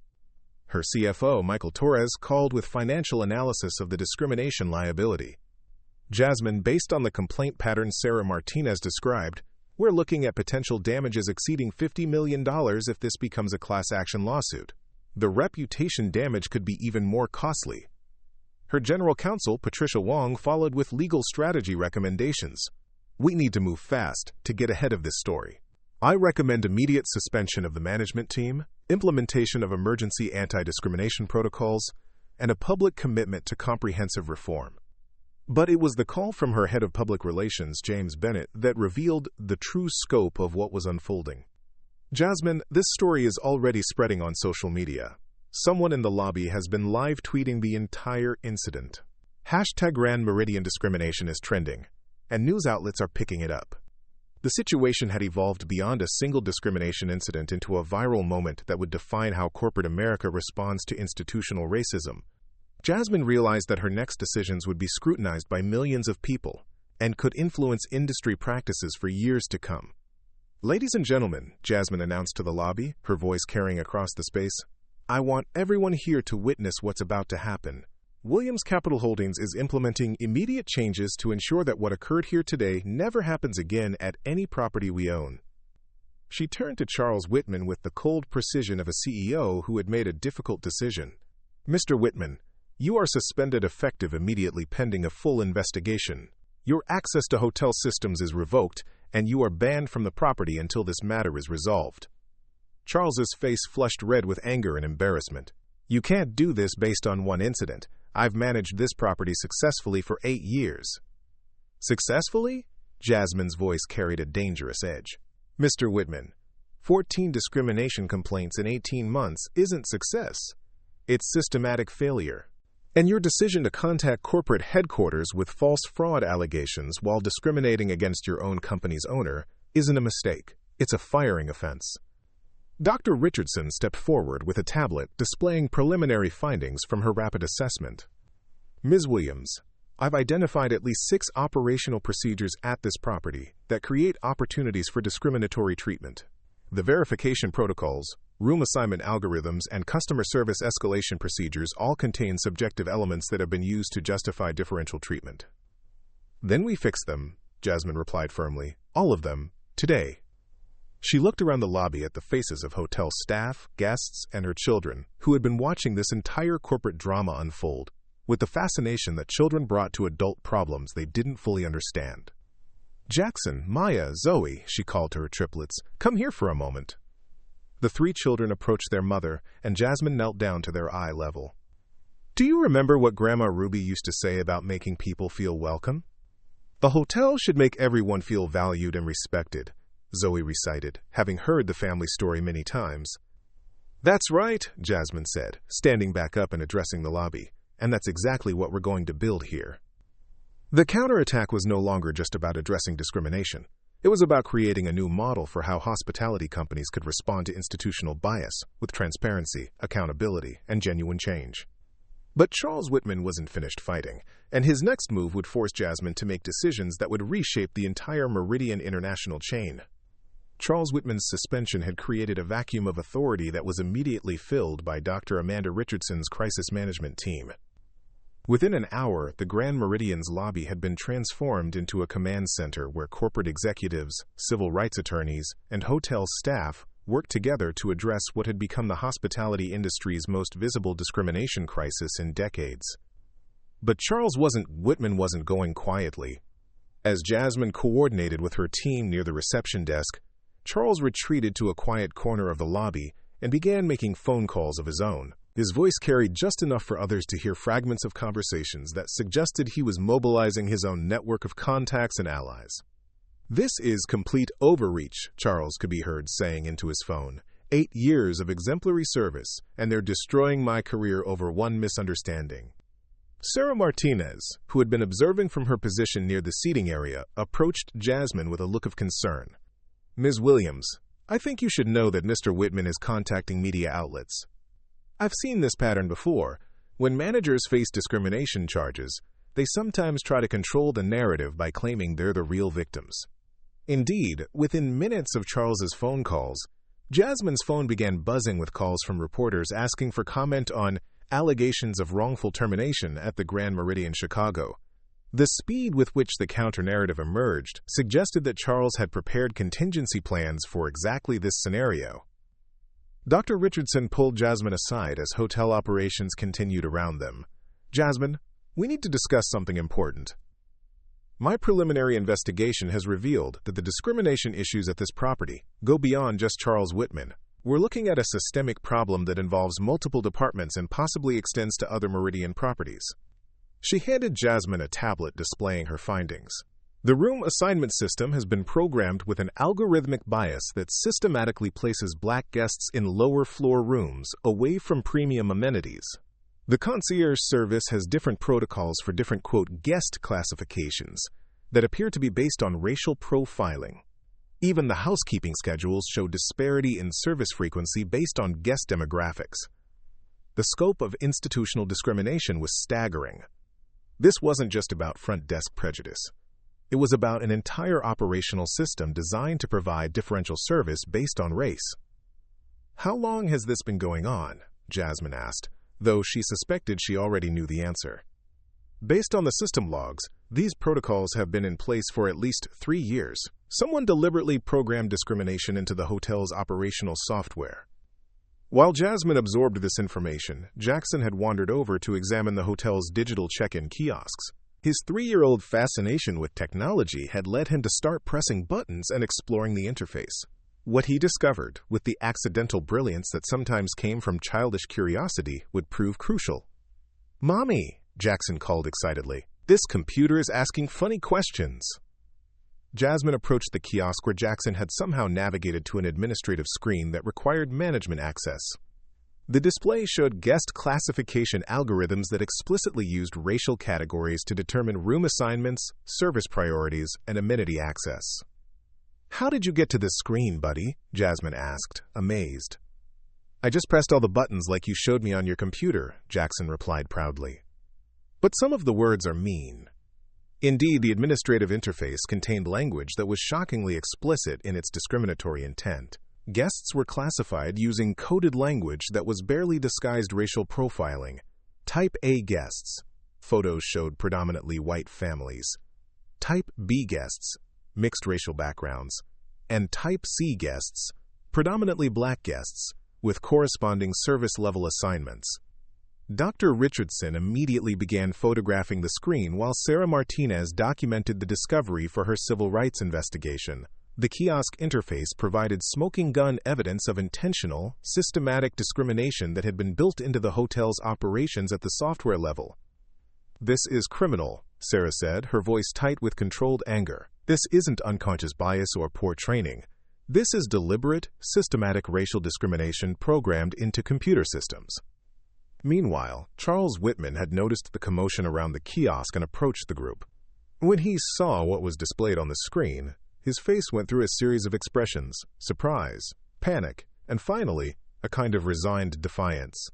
Speaker 1: Her CFO, Michael Torres, called with financial analysis of the discrimination liability. Jasmine, based on the complaint pattern Sarah Martinez described, we're looking at potential damages exceeding $50 million if this becomes a class action lawsuit. The reputation damage could be even more costly. Her general counsel, Patricia Wong, followed with legal strategy recommendations. We need to move fast to get ahead of this story. I recommend immediate suspension of the management team, implementation of emergency anti-discrimination protocols, and a public commitment to comprehensive reform. But it was the call from her head of public relations, James Bennett, that revealed the true scope of what was unfolding. Jasmine, this story is already spreading on social media. Someone in the lobby has been live tweeting the entire incident. Hashtag Grand Meridian discrimination is trending, and news outlets are picking it up. The situation had evolved beyond a single discrimination incident into a viral moment that would define how corporate America responds to institutional racism. Jasmine realized that her next decisions would be scrutinized by millions of people and could influence industry practices for years to come. Ladies and gentlemen, Jasmine announced to the lobby, her voice carrying across the space, I want everyone here to witness what's about to happen. Williams Capital Holdings is implementing immediate changes to ensure that what occurred here today never happens again at any property we own. She turned to Charles Whitman with the cold precision of a CEO who had made a difficult decision. Mr. Whitman, you are suspended effective immediately pending a full investigation. Your access to hotel systems is revoked, and you are banned from the property until this matter is resolved. Charles's face flushed red with anger and embarrassment. You can't do this based on one incident. I've managed this property successfully for 8 years. Successfully? Jasmine's voice carried a dangerous edge. Mr. Whitman, 14 discrimination complaints in 18 months isn't success. It's systematic failure. And your decision to contact corporate headquarters with false fraud allegations while discriminating against your own company's owner isn't a mistake. It's a firing offense. Dr. Richardson stepped forward with a tablet displaying preliminary findings from her rapid assessment. Ms. Williams, I've identified at least 6 operational procedures at this property that create opportunities for discriminatory treatment. The verification protocols, room assignment algorithms, and customer service escalation procedures all contain subjective elements that have been used to justify differential treatment. Then we fix them, Jasmine replied firmly. All of them, today. She looked around the lobby at the faces of hotel staff, guests, and her children, who had been watching this entire corporate drama unfold, with the fascination that children brought to adult problems they didn't fully understand. Jackson, Maya, Zoe, she called to her triplets, come here for a moment. The 3 children approached their mother, and Jasmine knelt down to their eye level. Do you remember what Grandma Ruby used to say about making people feel welcome? The hotel should make everyone feel valued and respected, Zoe recited, having heard the family story many times. That's right, Jasmine said, standing back up and addressing the lobby, and that's exactly what we're going to build here. The counterattack was no longer just about addressing discrimination. It was about creating a new model for how hospitality companies could respond to institutional bias with transparency, accountability, and genuine change. But Charles Whitman wasn't finished fighting, and his next move would force Jasmine to make decisions that would reshape the entire Meridian International chain. Charles Whitman's suspension had created a vacuum of authority that was immediately filled by Dr. Amanda Richardson's crisis management team. Within an hour, the Grand Meridian's lobby had been transformed into a command center where corporate executives, civil rights attorneys, and hotel staff worked together to address what had become the hospitality industry's most visible discrimination crisis in decades. But Whitman wasn't going quietly. As Jasmine coordinated with her team near the reception desk, Charles retreated to a quiet corner of the lobby and began making phone calls of his own. His voice carried just enough for others to hear fragments of conversations that suggested he was mobilizing his own network of contacts and allies. This is complete overreach, Charles could be heard saying into his phone. 8 years of exemplary service, and they're destroying my career over one misunderstanding. Sarah Martinez, who had been observing from her position near the seating area, approached Jasmine with a look of concern. Ms. Williams, I think you should know that Mr. Whitman is contacting media outlets. I've seen this pattern before. When managers face discrimination charges, they sometimes try to control the narrative by claiming they're the real victims. Indeed, within minutes of Charles's phone calls, Jasmine's phone began buzzing with calls from reporters asking for comment on allegations of wrongful termination at the Grand Meridian Chicago. The speed with which the counter-narrative emerged suggested that Charles had prepared contingency plans for exactly this scenario. Dr. Richardson pulled Jasmine aside as hotel operations continued around them. "Jasmine, we need to discuss something important. My preliminary investigation has revealed that the discrimination issues at this property go beyond just Charles Whitman. We're looking at a systemic problem that involves multiple departments and possibly extends to other Meridian properties." She handed Jasmine a tablet displaying her findings. The room assignment system has been programmed with an algorithmic bias that systematically places black guests in lower floor rooms away from premium amenities. The concierge service has different protocols for different, quote, guest classifications that appear to be based on racial profiling. Even the housekeeping schedules show disparity in service frequency based on guest demographics. The scope of institutional discrimination was staggering. This wasn't just about front desk prejudice. It was about an entire operational system designed to provide differential service based on race. "How long has this been going on?" Jasmine asked, though she suspected she already knew the answer. "Based on the system logs, these protocols have been in place for at least 3 years. Someone deliberately programmed discrimination into the hotel's operational software." While Jasmine absorbed this information, Jackson had wandered over to examine the hotel's digital check-in kiosks. His 3-year-old fascination with technology had led him to start pressing buttons and exploring the interface. What he discovered, with the accidental brilliance that sometimes came from childish curiosity, would prove crucial. "Mommy," Jackson called excitedly, "this computer is asking funny questions." Jasmine approached the kiosk where Jackson had somehow navigated to an administrative screen that required management access. The display showed guest classification algorithms that explicitly used racial categories to determine room assignments, service priorities, and amenity access. "How did you get to this screen, buddy?" Jasmine asked, amazed. "I just pressed all the buttons like you showed me on your computer," Jackson replied proudly. "But some of the words are mean." Indeed, the administrative interface contained language that was shockingly explicit in its discriminatory intent. Guests were classified using coded language that was barely disguised racial profiling. Type A guests. Photos showed predominantly white families. Type B guests, mixed racial backgrounds. And Type C guests, predominantly black guests, with corresponding service-level assignments. Dr. Richardson immediately began photographing the screen while Sarah Martinez documented the discovery for her civil rights investigation. The kiosk interface provided smoking gun evidence of intentional, systematic discrimination that had been built into the hotel's operations at the software level. "This is criminal," Sarah said, her voice tight with controlled anger. "This isn't unconscious bias or poor training. This is deliberate, systematic racial discrimination programmed into computer systems." Meanwhile, Charles Whitman had noticed the commotion around the kiosk and approached the group. When he saw what was displayed on the screen, his face went through a series of expressions: surprise, panic, and finally, a kind of resigned defiance.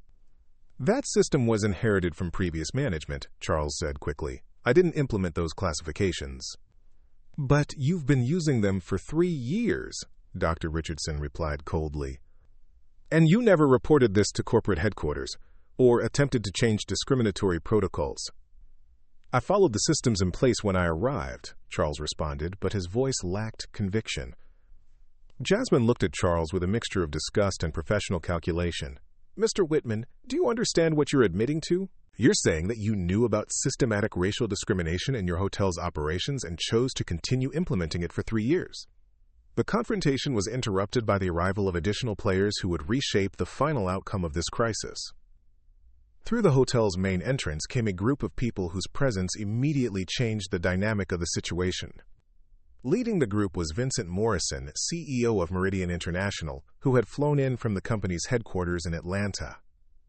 Speaker 1: "That system was inherited from previous management," Charles said quickly. "I didn't implement those classifications." "But you've been using them for 3 years," Dr. Richardson replied coldly. "And you never reported this to corporate headquarters, or attempted to change discriminatory protocols." "I followed the systems in place when I arrived," Charles responded, but his voice lacked conviction. Jasmine looked at Charles with a mixture of disgust and professional calculation. "Mr. Whitman, do you understand what you're admitting to? You're saying that you knew about systematic racial discrimination in your hotel's operations and chose to continue implementing it for 3 years." The confrontation was interrupted by the arrival of additional players who would reshape the final outcome of this crisis. Through the hotel's main entrance came a group of people whose presence immediately changed the dynamic of the situation. Leading the group was Vincent Morrison, CEO of Meridian International, who had flown in from the company's headquarters in Atlanta.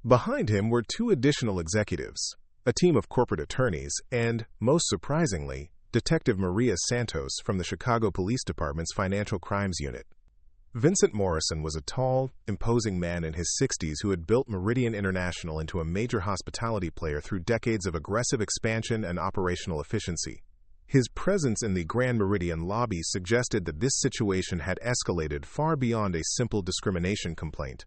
Speaker 1: Behind him were 2 additional executives, a team of corporate attorneys, and, most surprisingly, Detective Maria Santos from the Chicago Police Department's Financial Crimes Unit. Vincent Morrison was a tall, imposing man in his 60s who had built Meridian International into a major hospitality player through decades of aggressive expansion and operational efficiency. His presence in the Grand Meridian lobby suggested that this situation had escalated far beyond a simple discrimination complaint.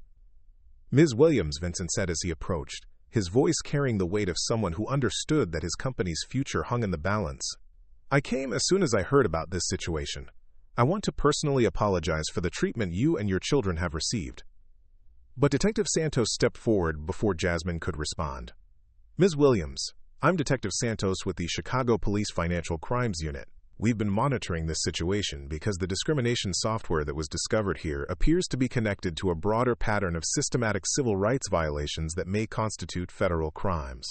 Speaker 1: "Ms. Williams," Vincent said as he approached, his voice carrying the weight of someone who understood that his company's future hung in the balance. "I came as soon as I heard about this situation. I want to personally apologize for the treatment you and your children have received." But Detective Santos stepped forward before Jasmine could respond. "Ms. Williams, I'm Detective Santos with the Chicago Police Financial Crimes Unit. We've been monitoring this situation because the discrimination software that was discovered here appears to be connected to a broader pattern of systematic civil rights violations that may constitute federal crimes."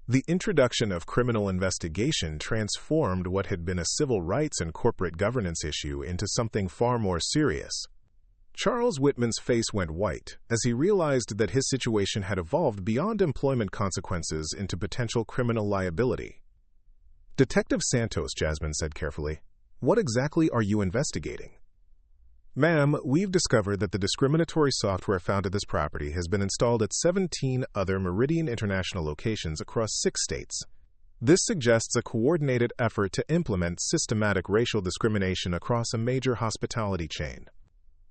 Speaker 1: The introduction of criminal investigation transformed what had been a civil rights and corporate governance issue into something far more serious. Charles Whitman's face went white as he realized that his situation had evolved beyond employment consequences into potential criminal liability. "Detective Santos," Jasmine said carefully, "what exactly are you investigating?" "Ma'am, we've discovered that the discriminatory software found at this property has been installed at 17 other Meridian International locations across 6 states. This suggests a coordinated effort to implement systematic racial discrimination across a major hospitality chain."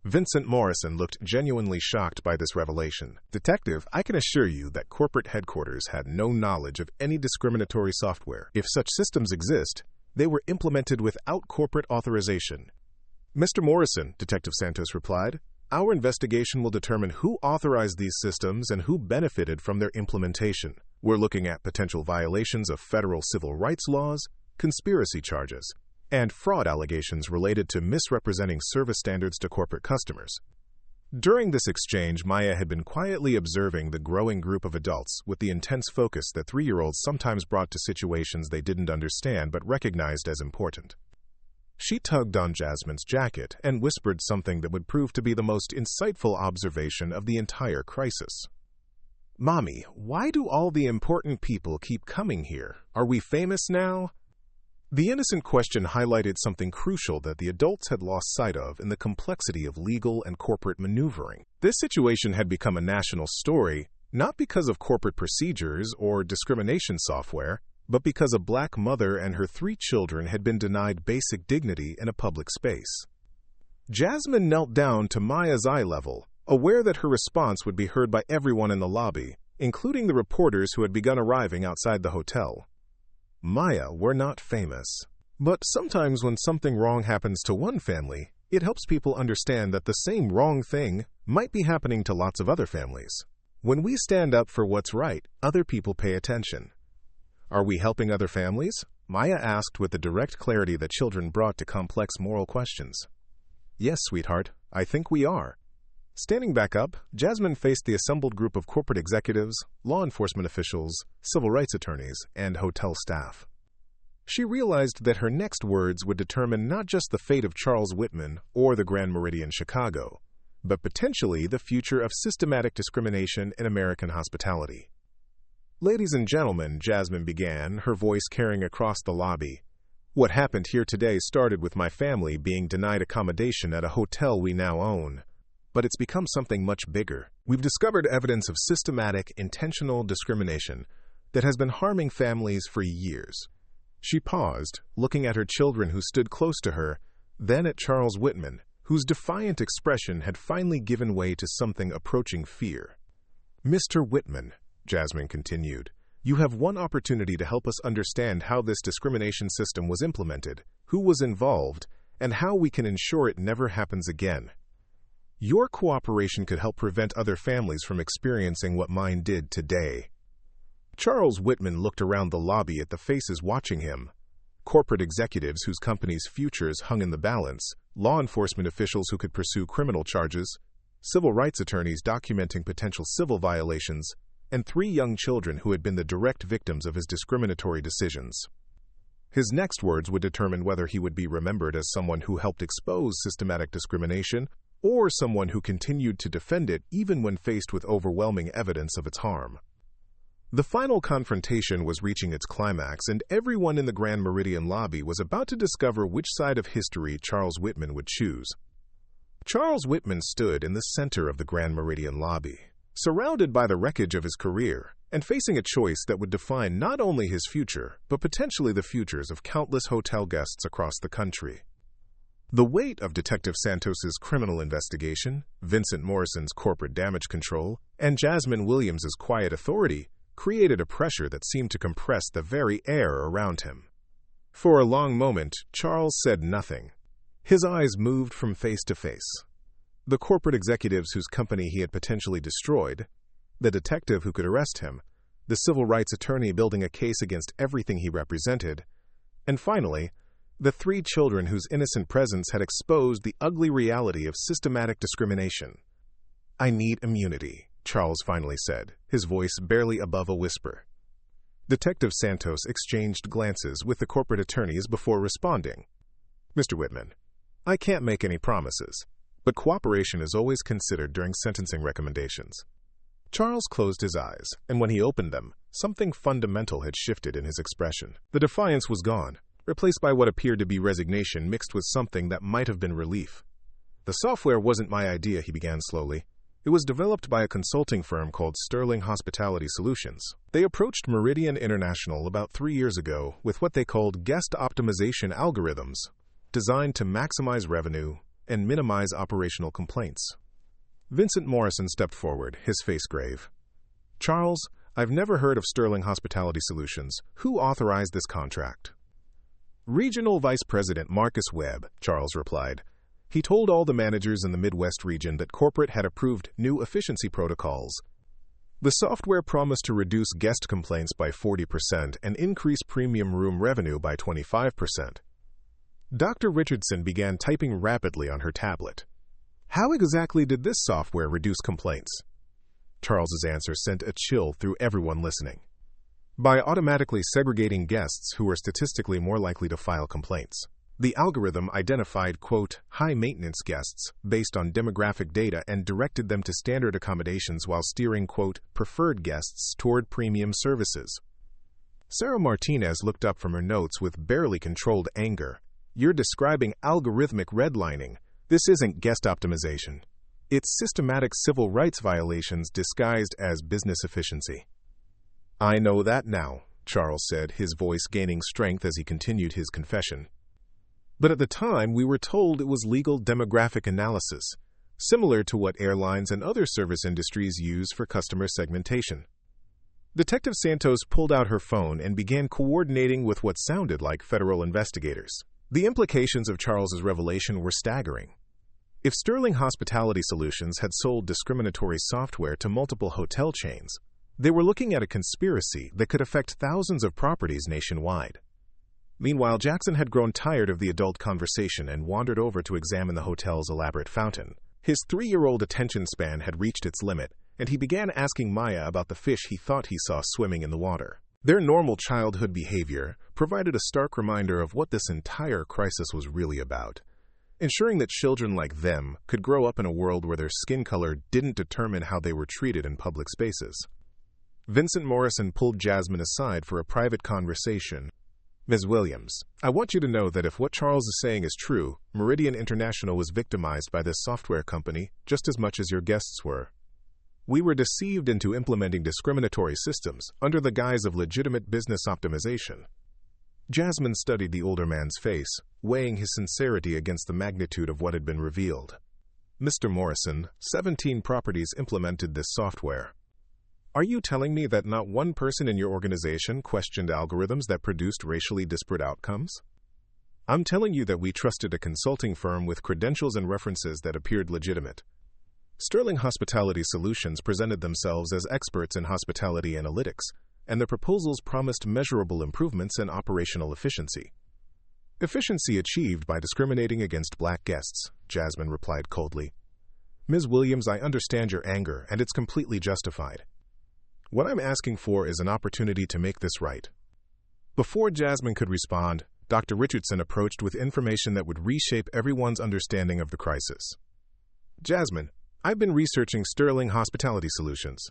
Speaker 1: Vincent Morrison looked genuinely shocked by this revelation. "Detective, I can assure you that corporate headquarters had no knowledge of any discriminatory software. If such systems exist, they were implemented without corporate authorization." "Mr. Morrison," Detective Santos replied, "our investigation will determine who authorized these systems and who benefited from their implementation. We're looking at potential violations of federal civil rights laws, conspiracy charges, and fraud allegations related to misrepresenting service standards to corporate customers." During this exchange, Maya had been quietly observing the growing group of adults with the intense focus that 3-year-olds sometimes brought to situations they didn't understand but recognized as important. She tugged on Jasmine's jacket and whispered something that would prove to be the most insightful observation of the entire crisis. "Mommy, why do all the important people keep coming here? Are we famous now?" The innocent question highlighted something crucial that the adults had lost sight of in the complexity of legal and corporate maneuvering. This situation had become a national story, not because of corporate procedures or discrimination software, but because a black mother and her 3 children had been denied basic dignity in a public space. Jasmine knelt down to Maya's eye level, aware that her response would be heard by everyone in the lobby, including the reporters who had begun arriving outside the hotel. "Maya, we're not famous. But sometimes when something wrong happens to one family, it helps people understand that the same wrong thing might be happening to lots of other families. When we stand up for what's right, other people pay attention." "Are we helping other families?" Maya asked with the direct clarity that children brought to complex moral questions. "Yes, sweetheart, I think we are." Standing back up, Jasmine faced the assembled group of corporate executives, law enforcement officials, civil rights attorneys, and hotel staff. She realized that her next words would determine not just the fate of Charles Whitman or the Grand Meridian Chicago, but potentially the future of systematic discrimination in American hospitality. "Ladies and gentlemen," Jasmine began, her voice carrying across the lobby, "what happened here today started with my family being denied accommodation at a hotel we now own. But it's become something much bigger. We've discovered evidence of systematic, intentional discrimination that has been harming families for years." She paused, looking at her children who stood close to her, then at Charles Whitman, whose defiant expression had finally given way to something approaching fear. "Mr. Whitman," Jasmine continued, "you have one opportunity to help us understand how this discrimination system was implemented, who was involved, and how we can ensure it never happens again. Your cooperation could help prevent other families from experiencing what mine did today." Charles Whitman looked around the lobby at the faces watching him. Corporate executives whose companies' futures hung in the balance, law enforcement officials who could pursue criminal charges, civil rights attorneys documenting potential civil violations, and 3 young children who had been the direct victims of his discriminatory decisions. His next words would determine whether he would be remembered as someone who helped expose systematic discrimination or someone who continued to defend it even when faced with overwhelming evidence of its harm. The final confrontation was reaching its climax, and everyone in the Grand Meridian lobby was about to discover which side of history Charles Whitman would choose. Charles Whitman stood in the center of the Grand Meridian lobby, surrounded by the wreckage of his career and facing a choice that would define not only his future, but potentially the futures of countless hotel guests across the country. The weight of Detective Santos's criminal investigation, Vincent Morrison's corporate damage control, and Jasmine Williams's quiet authority created a pressure that seemed to compress the very air around him. For a long moment, Charles said nothing. His eyes moved from face to face. The corporate executives whose company he had potentially destroyed, the detective who could arrest him, the civil rights attorney building a case against everything he represented, and finally, the 3 children whose innocent presence had exposed the ugly reality of systematic discrimination. "I need immunity," Charles finally said, his voice barely above a whisper. Detective Santos exchanged glances with the corporate attorneys before responding. "Mr. Whitman, I can't make any promises, but cooperation is always considered during sentencing recommendations." Charles closed his eyes, and when he opened them, something fundamental had shifted in his expression. The defiance was gone, replaced by what appeared to be resignation mixed with something that might have been relief. "The software wasn't my idea," he began slowly. "It was developed by a consulting firm called Sterling Hospitality Solutions. They approached Meridian International about 3 years ago with what they called guest optimization algorithms, designed to maximize revenue and minimize operational complaints." Vincent Morrison stepped forward, his face grave. "Charles, I've never heard of Sterling Hospitality Solutions. Who authorized this contract?" "Regional Vice President Marcus Webb," Charles replied. He told all the managers in the Midwest region that corporate had approved new efficiency protocols. The software promised to reduce guest complaints by 40% and increase premium room revenue by 25%. Dr. Richardson began typing rapidly on her tablet. "How exactly did this software reduce complaints?" Charles's answer sent a chill through everyone listening. "By automatically segregating guests who were statistically more likely to file complaints. The algorithm identified, quote, high-maintenance guests based on demographic data and directed them to standard accommodations while steering, quote, preferred guests toward premium services." Sarah Martinez looked up from her notes with barely controlled anger. "You're describing algorithmic redlining. This isn't guest optimization. It's systematic civil rights violations disguised as business efficiency." "I know that now," Charles said, his voice gaining strength as he continued his confession. "But at the time, we were told it was legal demographic analysis, similar to what airlines and other service industries use for customer segmentation." Detective Santos pulled out her phone and began coordinating with what sounded like federal investigators. The implications of Charles's revelation were staggering. If Sterling Hospitality Solutions had sold discriminatory software to multiple hotel chains, they were looking at a conspiracy that could affect thousands of properties nationwide. Meanwhile, Jackson had grown tired of the adult conversation and wandered over to examine the hotel's elaborate fountain. His 3-year-old attention span had reached its limit, and he began asking Maya about the fish he thought he saw swimming in the water. Their normal childhood behavior provided a stark reminder of what this entire crisis was really about, ensuring that children like them could grow up in a world where their skin color didn't determine how they were treated in public spaces. Vincent Morrison pulled Jasmine aside for a private conversation. "Ms. Williams, I want you to know that if what Charles is saying is true, Meridian International was victimized by this software company just as much as your guests were. We were deceived into implementing discriminatory systems under the guise of legitimate business optimization." Jasmine studied the older man's face, weighing his sincerity against the magnitude of what had been revealed. "Mr. Morrison, 17 properties implemented this software. Are you telling me that not one person in your organization questioned algorithms that produced racially disparate outcomes? I'm telling you that we trusted a consulting firm with credentials and references that appeared legitimate. Sterling Hospitality Solutions presented themselves as experts in hospitality analytics, and their proposals promised measurable improvements in operational efficiency." "Efficiency achieved by discriminating against black guests," Jasmine replied coldly. "Ms. Williams, I understand your anger, and it's completely justified. What I'm asking for is an opportunity to make this right." Before Jasmine could respond, Dr. Richardson approached with information that would reshape everyone's understanding of the crisis. "Jasmine, I've been researching Sterling Hospitality Solutions.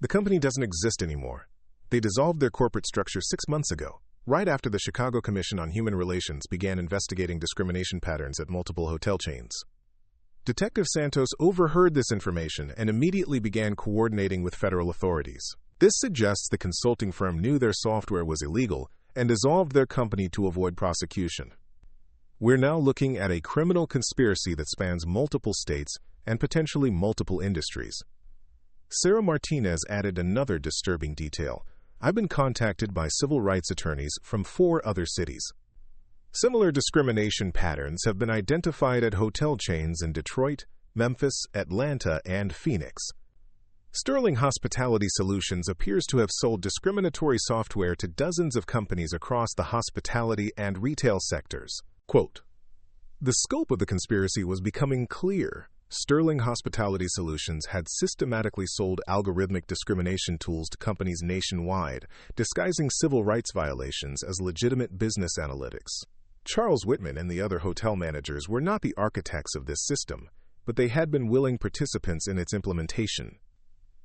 Speaker 1: The company doesn't exist anymore. They dissolved their corporate structure 6 months ago, right after the Chicago Commission on Human Relations began investigating discrimination patterns at multiple hotel chains." Detective Santos overheard this information and immediately began coordinating with federal authorities. This suggests the consulting firm knew their software was illegal and dissolved their company to avoid prosecution. We're now looking at a criminal conspiracy that spans multiple states and potentially multiple industries. Sarah Martinez added another disturbing detail. I've been contacted by civil rights attorneys from 4 other cities. Similar discrimination patterns have been identified at hotel chains in Detroit, Memphis, Atlanta, and Phoenix. Sterling Hospitality Solutions appears to have sold discriminatory software to dozens of companies across the hospitality and retail sectors. Quote, the scope of the conspiracy was becoming clear. Sterling Hospitality Solutions had systematically sold algorithmic discrimination tools to companies nationwide, disguising civil rights violations as legitimate business analytics. Charles Whitman and the other hotel managers were not the architects of this system, but they had been willing participants in its implementation.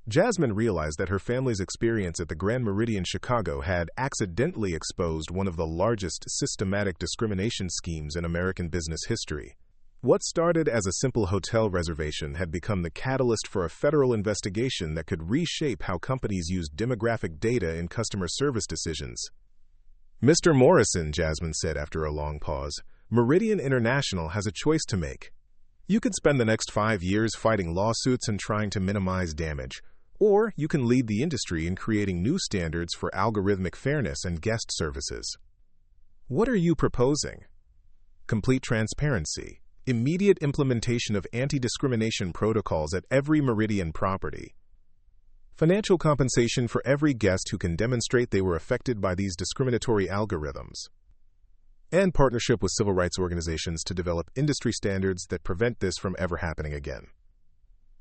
Speaker 1: Jasmine realized that her family's experience at the Grand Meridian Chicago had accidentally exposed one of the largest systematic discrimination schemes in American business history. What started as a simple hotel reservation had become the catalyst for a federal investigation that could reshape how companies used demographic data in customer service decisions. Mr. Morrison, Jasmine said after a long pause, Meridian International has a choice to make. You could spend the next 5 years fighting lawsuits and trying to minimize damage, or you can lead the industry in creating new standards for algorithmic fairness and guest services. What are you proposing? Complete transparency, immediate implementation of anti-discrimination protocols at every Meridian property, financial compensation for every guest who can demonstrate they were affected by these discriminatory algorithms, and partnership with civil rights organizations to develop industry standards that prevent this from ever happening again.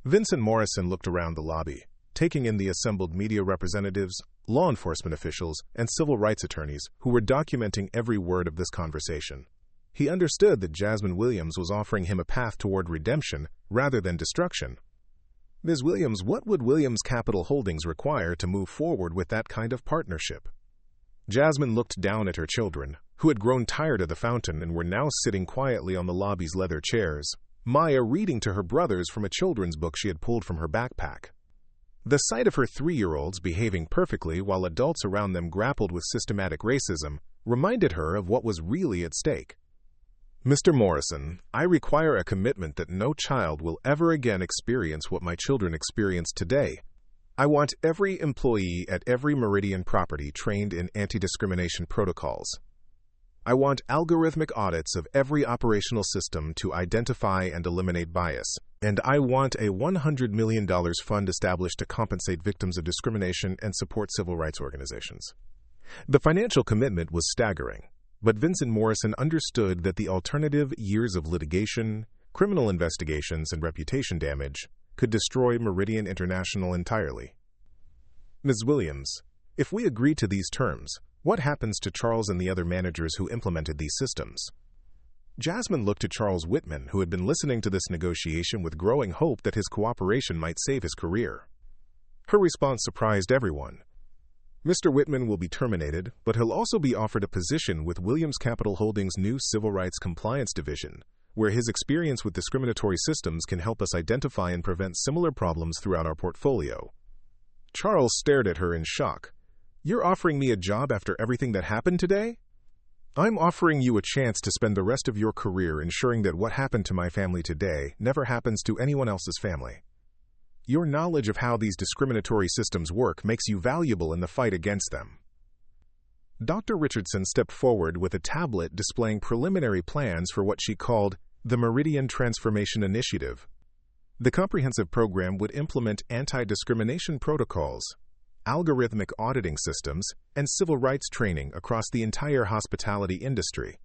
Speaker 1: Vincent Morrison looked around the lobby, taking in the assembled media representatives, law enforcement officials, and civil rights attorneys who were documenting every word of this conversation. He understood that Jasmine Williams was offering him a path toward redemption rather than destruction. Ms. Williams, what would Williams Capital Holdings require to move forward with that kind of partnership? Jasmine looked down at her children, who had grown tired of the fountain and were now sitting quietly on the lobby's leather chairs, Maya reading to her brothers from a children's book she had pulled from her backpack. The sight of her 3-year-olds behaving perfectly while adults around them grappled with systematic racism reminded her of what was really at stake. Mr. Morrison, I require a commitment that no child will ever again experience what my children experienced today. I want every employee at every Meridian property trained in anti-discrimination protocols. I want algorithmic audits of every operational system to identify and eliminate bias. And I want a $100 million fund established to compensate victims of discrimination and support civil rights organizations. The financial commitment was staggering. But Vincent Morrison understood that the alternative, years of litigation, criminal investigations, and reputation damage, could destroy Meridian International entirely. Ms. Williams, if we agree to these terms, what happens to Charles and the other managers who implemented these systems? Jasmine looked to Charles Whitman, who had been listening to this negotiation with growing hope that his cooperation might save his career. Her response surprised everyone. Mr. Whitman will be terminated, but he'll also be offered a position with Williams Capital Holdings' new Civil Rights Compliance Division, where his experience with discriminatory systems can help us identify and prevent similar problems throughout our portfolio. Charles stared at her in shock. You're offering me a job after everything that happened today? I'm offering you a chance to spend the rest of your career ensuring that what happened to my family today never happens to anyone else's family. Your knowledge of how these discriminatory systems work makes you valuable in the fight against them. Dr. Richardson stepped forward with a tablet displaying preliminary plans for what she called the Meridian Transformation Initiative. The comprehensive program would implement anti-discrimination protocols, algorithmic auditing systems, and civil rights training across the entire hospitality industry.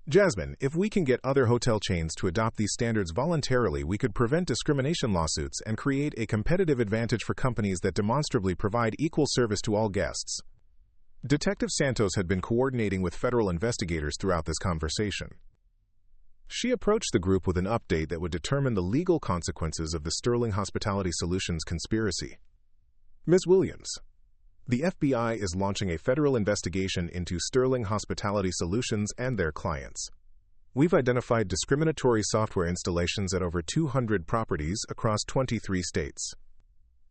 Speaker 1: Jasmine, if we can get other hotel chains to adopt these standards voluntarily, we could prevent discrimination lawsuits and create a competitive advantage for companies that demonstrably provide equal service to all guests. Detective Santos had been coordinating with federal investigators throughout this conversation. She approached the group with an update that would determine the legal consequences of the Sterling Hospitality Solutions conspiracy. Ms. Williams, the FBI is launching a federal investigation into Sterling Hospitality Solutions and their clients. We've identified discriminatory software installations at over 200 properties across 23 states.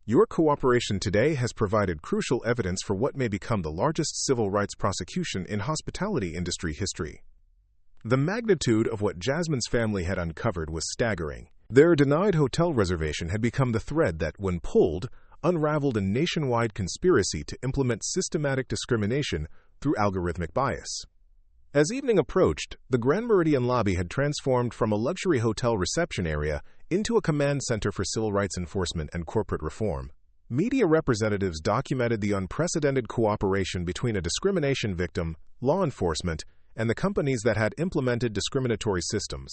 Speaker 1: Your cooperation today has provided crucial evidence for what may become the largest civil rights prosecution in hospitality industry history. The magnitude of what Jasmine's family had uncovered was staggering. Their denied hotel reservation had become the thread that, when pulled, unraveled a nationwide conspiracy to implement systematic discrimination through algorithmic bias. As evening approached, the Grand Meridian lobby had transformed from a luxury hotel reception area into a command center for civil rights enforcement and corporate reform. Media representatives documented the unprecedented cooperation between a discrimination victim, law enforcement, and the companies that had implemented discriminatory systems.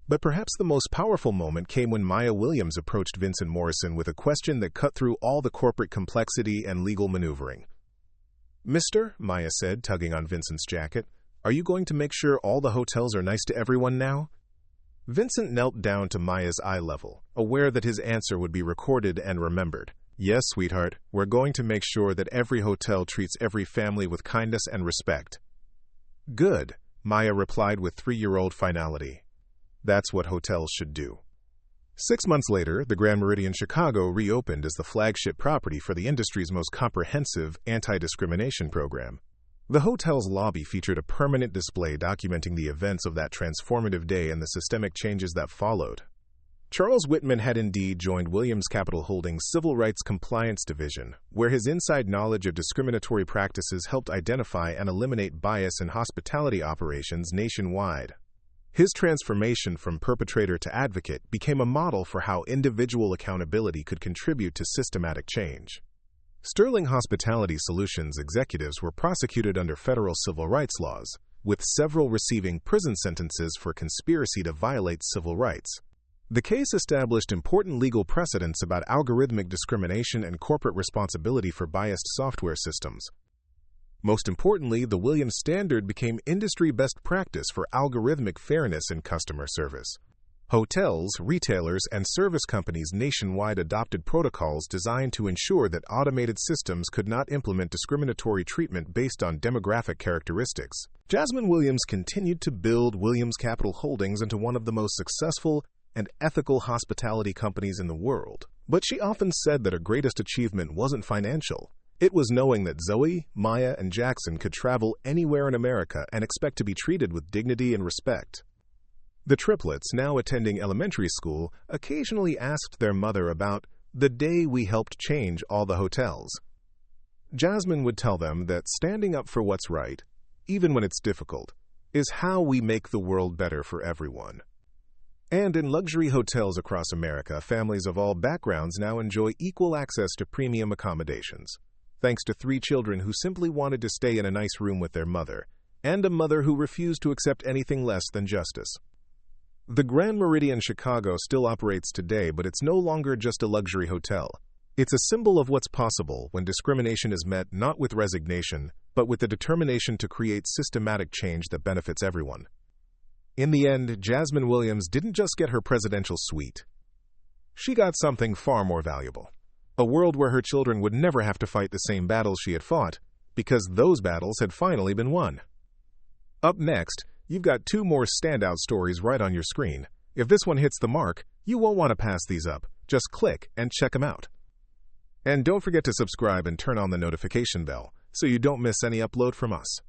Speaker 1: But perhaps the most powerful moment came when Maya Williams approached Vincent Morrison with a question that cut through all the corporate complexity and legal maneuvering. "Mister," Maya said, tugging on Vincent's jacket, "are you going to make sure all the hotels are nice to everyone now?" Vincent knelt down to Maya's eye level, aware that his answer would be recorded and remembered. "Yes, sweetheart, we're going to make sure that every hotel treats every family with kindness and respect." "Good," Maya replied with 3-year-old finality. "That's what hotels should do." 6 months later, the Grand Meridian Chicago reopened as the flagship property for the industry's most comprehensive anti-discrimination program. The hotel's lobby featured a permanent display documenting the events of that transformative day and the systemic changes that followed. Charles Whitman had indeed joined Williams Capital Holdings' Civil Rights Compliance Division, where his inside knowledge of discriminatory practices helped identify and eliminate bias in hospitality operations nationwide. His transformation from perpetrator to advocate became a model for how individual accountability could contribute to systematic change. Sterling Hospitality Solutions executives were prosecuted under federal civil rights laws, with several receiving prison sentences for conspiracy to violate civil rights. The case established important legal precedents about algorithmic discrimination and corporate responsibility for biased software systems. Most importantly, the Williams Standard became industry best practice for algorithmic fairness in customer service. Hotels, retailers, and service companies nationwide adopted protocols designed to ensure that automated systems could not implement discriminatory treatment based on demographic characteristics. Jasmine Williams continued to build Williams Capital Holdings into one of the most successful and ethical hospitality companies in the world. But she often said that her greatest achievement wasn't financial. It was knowing that Zoe, Maya, and Jackson could travel anywhere in America and expect to be treated with dignity and respect. The triplets, now attending elementary school, occasionally asked their mother about the day we helped change all the hotels. Jasmine would tell them that standing up for what's right, even when it's difficult, is how we make the world better for everyone. And in luxury hotels across America, families of all backgrounds now enjoy equal access to premium accommodations, thanks to 3 children who simply wanted to stay in a nice room with their mother, and a mother who refused to accept anything less than justice. The Grand Meridian Chicago still operates today, but it's no longer just a luxury hotel. It's a symbol of what's possible when discrimination is met not with resignation, but with the determination to create systematic change that benefits everyone. In the end, Jasmine Williams didn't just get her presidential suite. She got something far more valuable. A world where her children would never have to fight the same battles she had fought, because those battles had finally been won. Up next, you've got 2 more standout stories right on your screen. If this one hits the mark, you won't want to pass these up. Just click and check them out. And don't forget to subscribe and turn on the notification bell so you don't miss any upload from us.